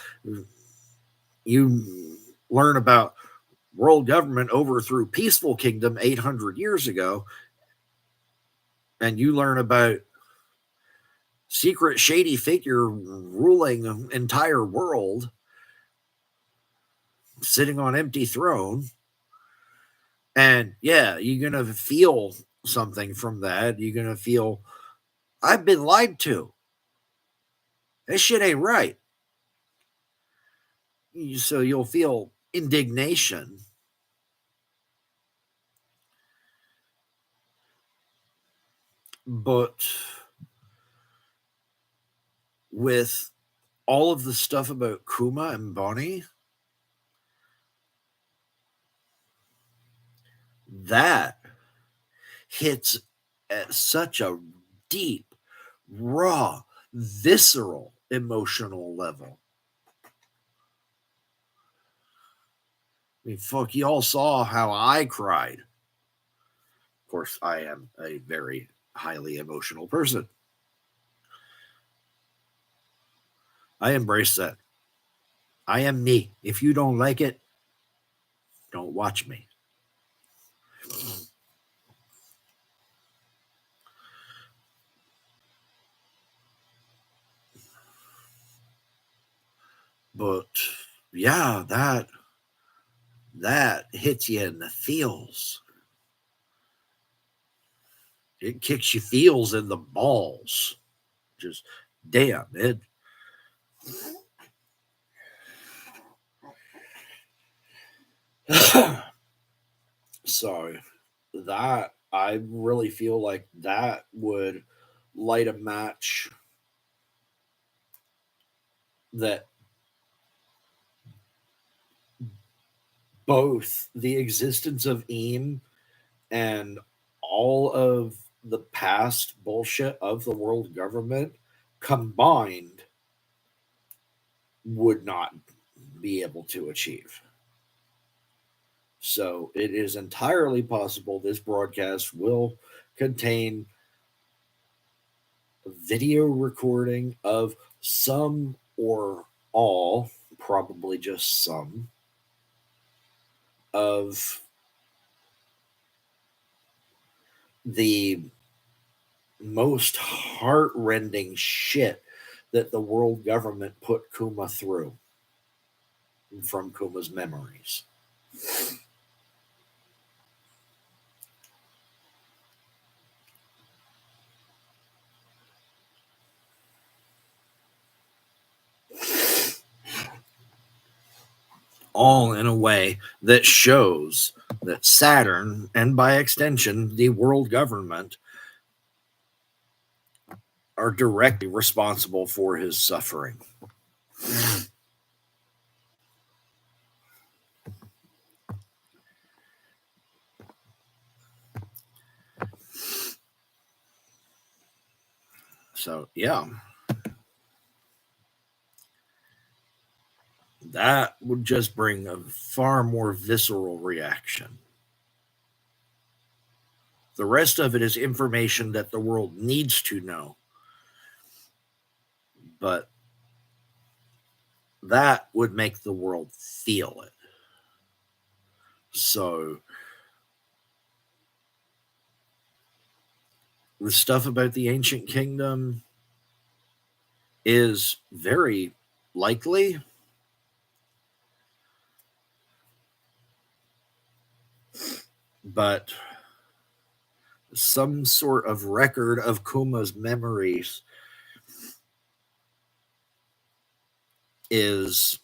you learn about world government overthrew peaceful kingdom 800 years ago, and you learn about secret shady figure ruling entire world sitting on empty throne. And yeah, you're gonna feel something from that. You're gonna feel, I've been lied to. This shit ain't right. So you'll feel indignation. But with all of the stuff about Kuma and Bonnie, that hits at such a deep, raw, visceral emotional level. I mean, fuck, you all saw how I cried. Of course, I am a very highly emotional person. I embrace that. I am me. If you don't like it, don't watch me. But yeah, that hits you in the feels. It kicks you feels in the balls. Just damn it. So that I really feel like that would light a match that both the existence of Eam and all of the past bullshit of the world government combined would not be able to achieve. So it is entirely possible this broadcast will contain a video recording of some or all, probably just some, of the most heart-rending shit that the world government put Kuma through from Kuma's memories. All in a way that shows that Saturn, and by extension, the world government, are directly responsible for his suffering. So, yeah. That would just bring a far more visceral reaction. The rest of it is information that the world needs to know. But that would make the world feel it. So, the stuff about the ancient kingdom is very likely. But some sort of record of Kuma's memories is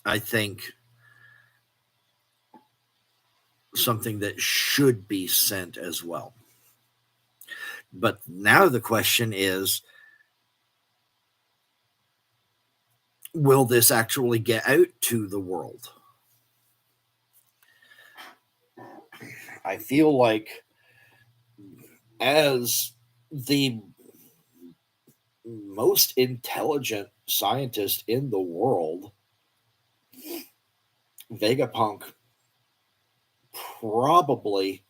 I think something that should be sent as well. But now the question is, will this actually get out to the world? I feel like as the most intelligent scientist in the world, Vegapunk probably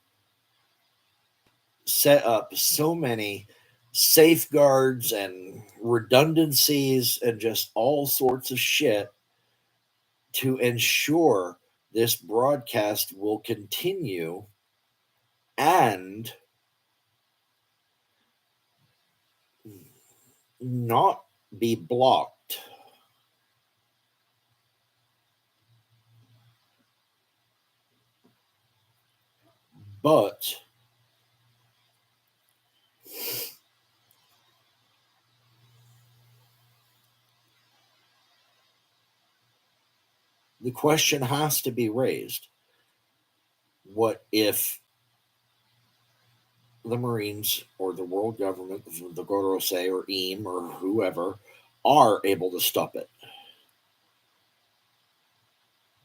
set up so many safeguards and redundancies and just all sorts of shit to ensure this broadcast will continue and not be blocked. But the question has to be raised. What if the Marines or the world government, the Gorosei or EAM or whoever, are able to stop it?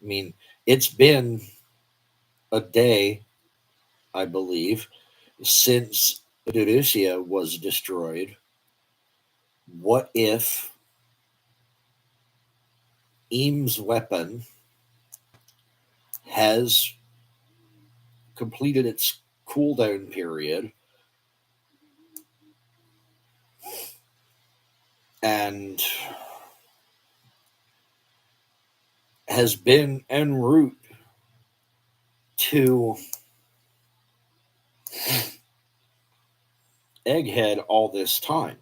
I mean, it's been a day, I believe, since Edosia was destroyed. What if EAM's weapon has completed its cooldown period and has been en route to Egghead all this time?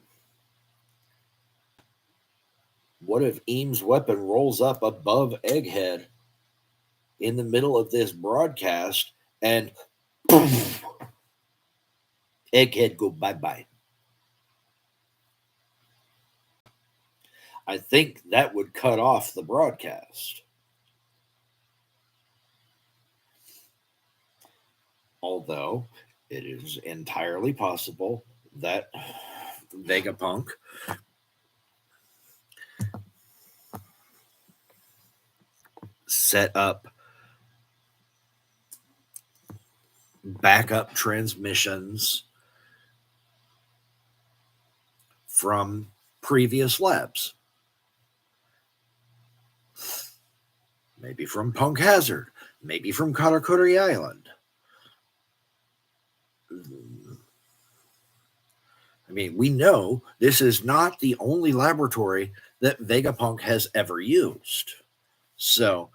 What if EAM's weapon rolls up above Egghead in the middle of this broadcast and boom, Egghead go bye-bye? I think that would cut off the broadcast. Although it is entirely possible that Vegapunk set up backup transmissions from previous labs. Maybe from Punk Hazard, maybe from Karakuri Island. I mean, we know this is not the only laboratory that Vegapunk has ever used. So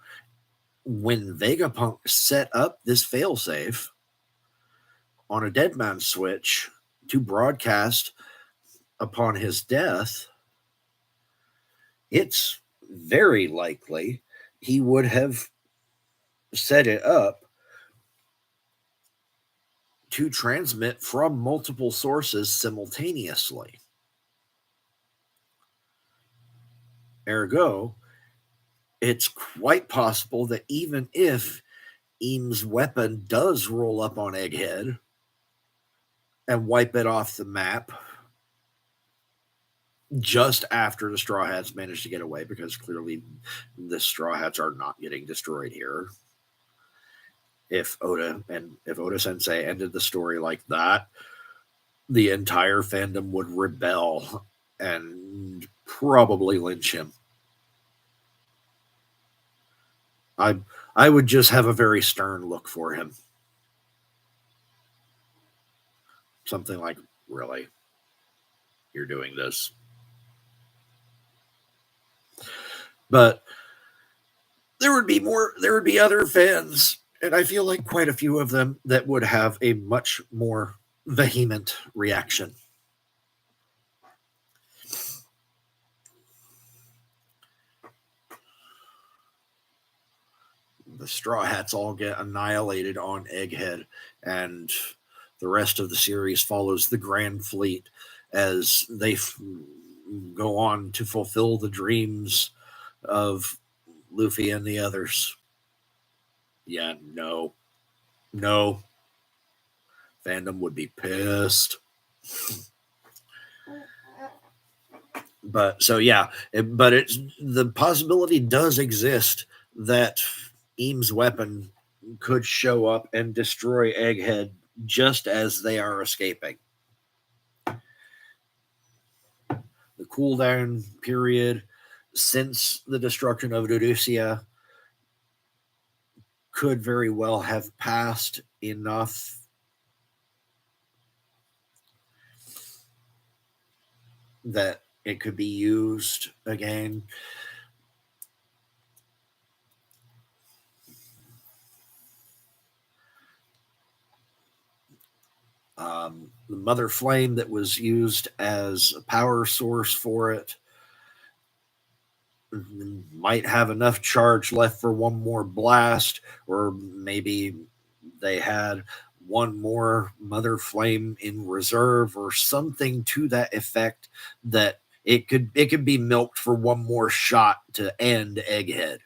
when Vegapunk set up this failsafe on a Deadman switch to broadcast upon his death, it's very likely he would have set it up to transmit from multiple sources simultaneously. Ergo, it's quite possible that even if EAM's weapon does roll up on Egghead and wipe it off the map just after the Straw Hats manage to get away, because clearly the Straw Hats are not getting destroyed here. If Oda Sensei ended the story like that, the entire fandom would rebel and probably lynch him. I would just have a very stern look for him. Something like, really? You're doing this? But there would be other fans, and I feel like quite a few of them, that would have a much more vehement reaction. The Straw Hats all get annihilated on Egghead, and the rest of the series follows the Grand Fleet as they go on to fulfill the dreams of Luffy and the others. Yeah, no. Fandom would be pissed. But so yeah, but the possibility does exist that EAM's weapon could show up and destroy Egghead just as they are escaping. The cooldown period since the destruction of Edosia could very well have passed enough that it could be used again. The Mother Flame that was used as a power source for it might have enough charge left for one more blast, or maybe they had one more Mother Flame in reserve or something to that effect, that it could be milked for one more shot to end Egghead.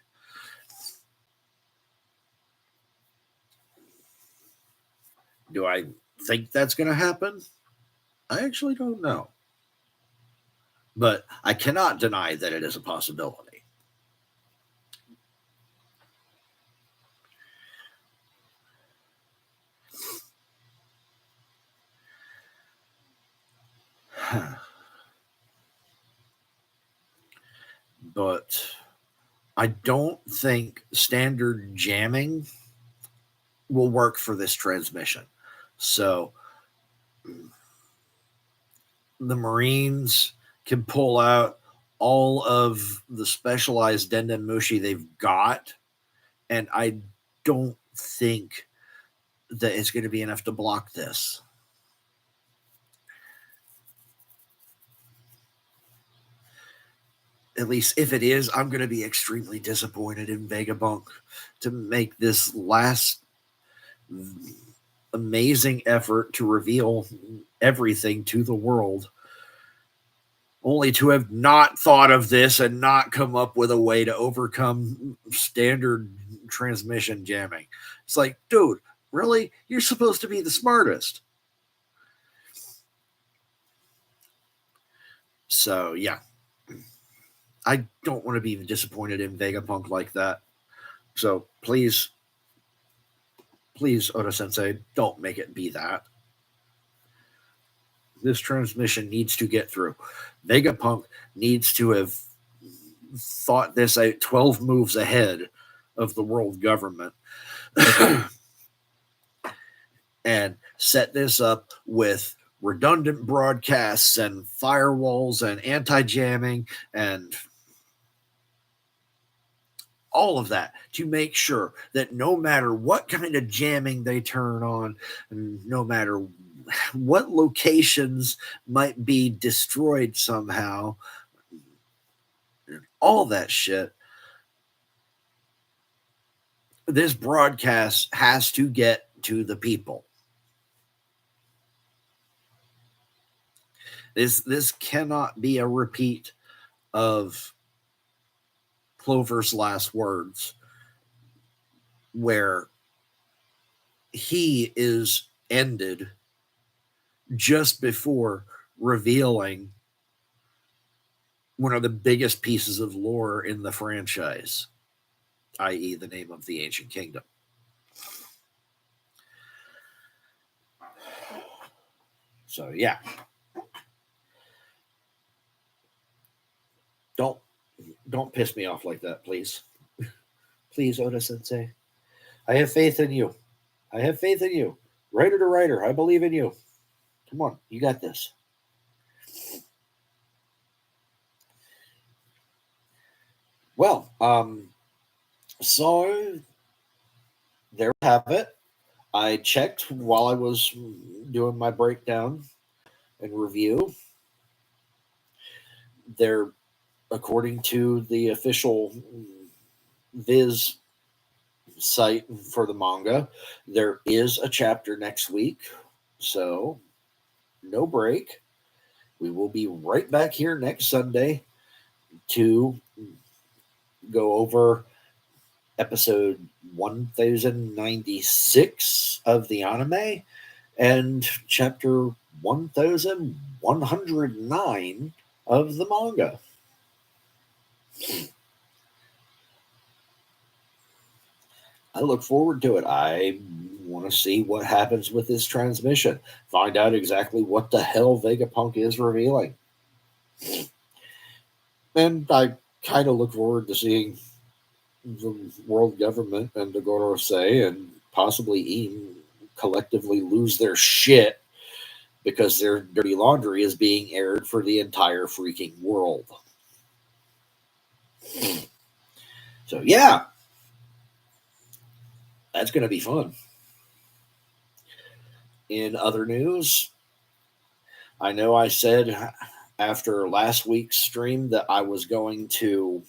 Do I think that's going to happen? I actually don't know. But I cannot deny that it is a possibility. But I don't think standard jamming will work for this transmission. So the Marines can pull out all of the specialized Dendamushi they've got, and I don't think that it's going to be enough to block this. At least if it is, I'm going to be extremely disappointed in Vegapunk to make this last amazing effort to reveal everything to the world, only to have not thought of this and not come up with a way to overcome standard transmission jamming. It's like, dude, really? You're supposed to be the smartest. So, yeah. I don't want to be disappointed in Vegapunk like that. So, please, Oda Sensei, don't make it be that. This transmission needs to get through. Vegapunk needs to have thought this out 12 moves ahead of the world government and set this up with redundant broadcasts and firewalls and anti-jamming and all of that to make sure that no matter what kind of jamming they turn on, no matter what locations might be destroyed somehow, all that shit, this broadcast has to get to the people. This cannot be a repeat of Clover's last words, where he is ended just before revealing one of the biggest pieces of lore in the franchise, i.e., the name of the ancient kingdom. So, yeah. Don't piss me off like that, please. Please, Oda Sensei. I have faith in you. I have faith in you. Writer to writer, I believe in you. Come on, you got this. Well, so there we have it. I checked while I was doing my breakdown and review. There, according to the official Viz site for the manga, there is a chapter next week. So, no break. We will be right back here next Sunday to go over episode 1096 of the anime and chapter 1109 of the manga. I look forward to it. I want to see what happens with this transmission. Find out exactly what the hell Vegapunk is revealing. And I kind of look forward to seeing the world government and the Gorosei and possibly even collectively lose their shit because their dirty laundry is being aired for the entire freaking world. So, yeah. That's going to be fun. In other news, I know I said after last week's stream that I was going to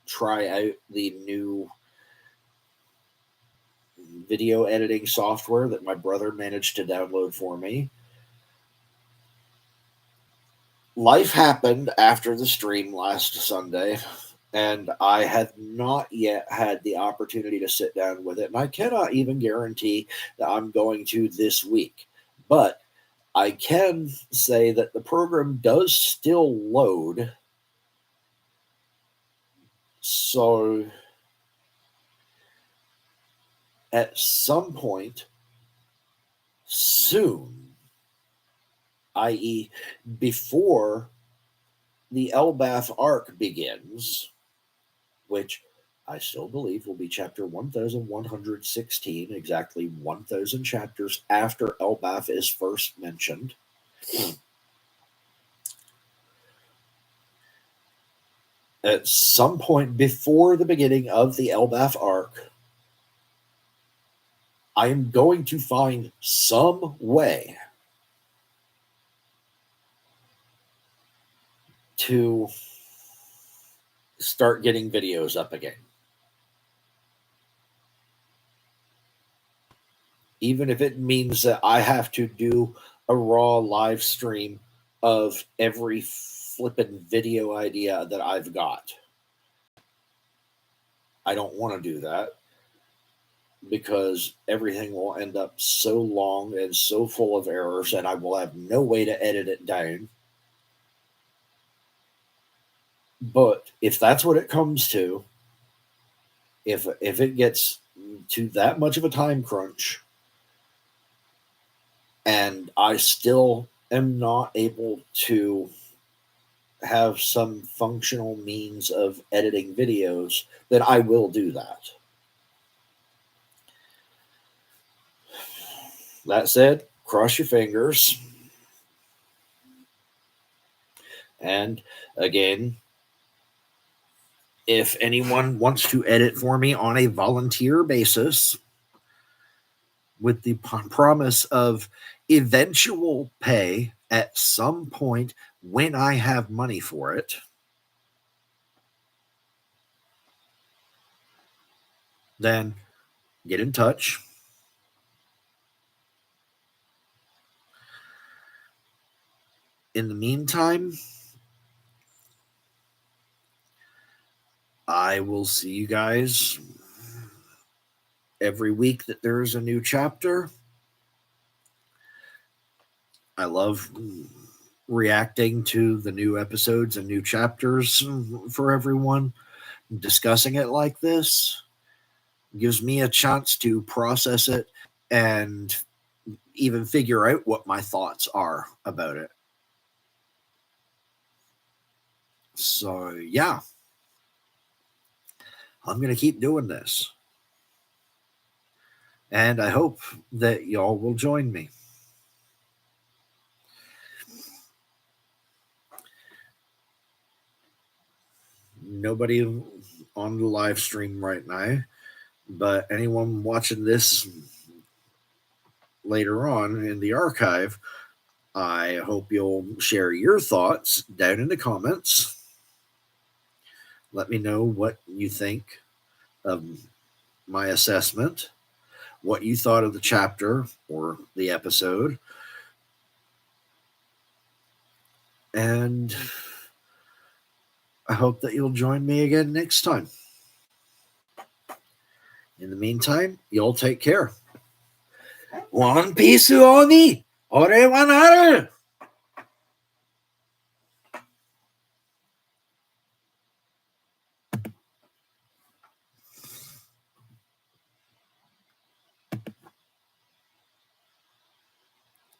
try out the new video editing software that my brother managed to download for me. Life happened after the stream last Sunday, And I have not yet had the opportunity to sit down with it. And I cannot even guarantee that I'm going to this week. But I can say that the program does still load. So at some point soon, i.e., before the Elbath arc begins, which I still believe will be chapter 1116, exactly 1,000 chapters after Elbath is first mentioned. At some point before the beginning of the Elbath arc, I am going to find some way to start getting videos up again. Even if it means that I have to do a raw live stream of every flippin' video idea that I've got. I don't want to do that because everything will end up so long and so full of errors, and I will have no way to edit it down. But if that's what it comes to, if it gets to that much of a time crunch, and I still am not able to have some functional means of editing videos, then I will do that. That said, cross your fingers. And again, if anyone wants to edit for me on a volunteer basis with the promise of eventual pay at some point when I have money for it, then get in touch. In the meantime, I will see you guys every week that there is a new chapter. I love reacting to the new episodes and new chapters for everyone. Discussing it like this gives me a chance to process it and even figure out what my thoughts are about it. So, yeah, I'm going to keep doing this. And I hope that y'all will join me. Nobody on the live stream right now, but anyone watching this later on in the archive, I hope you'll share your thoughts down in the comments. Let me know what you think of my assessment, what you thought of the chapter or the episode. And I hope that you'll join me again next time. In the meantime, y'all take care. One piece only. Ore wa naru.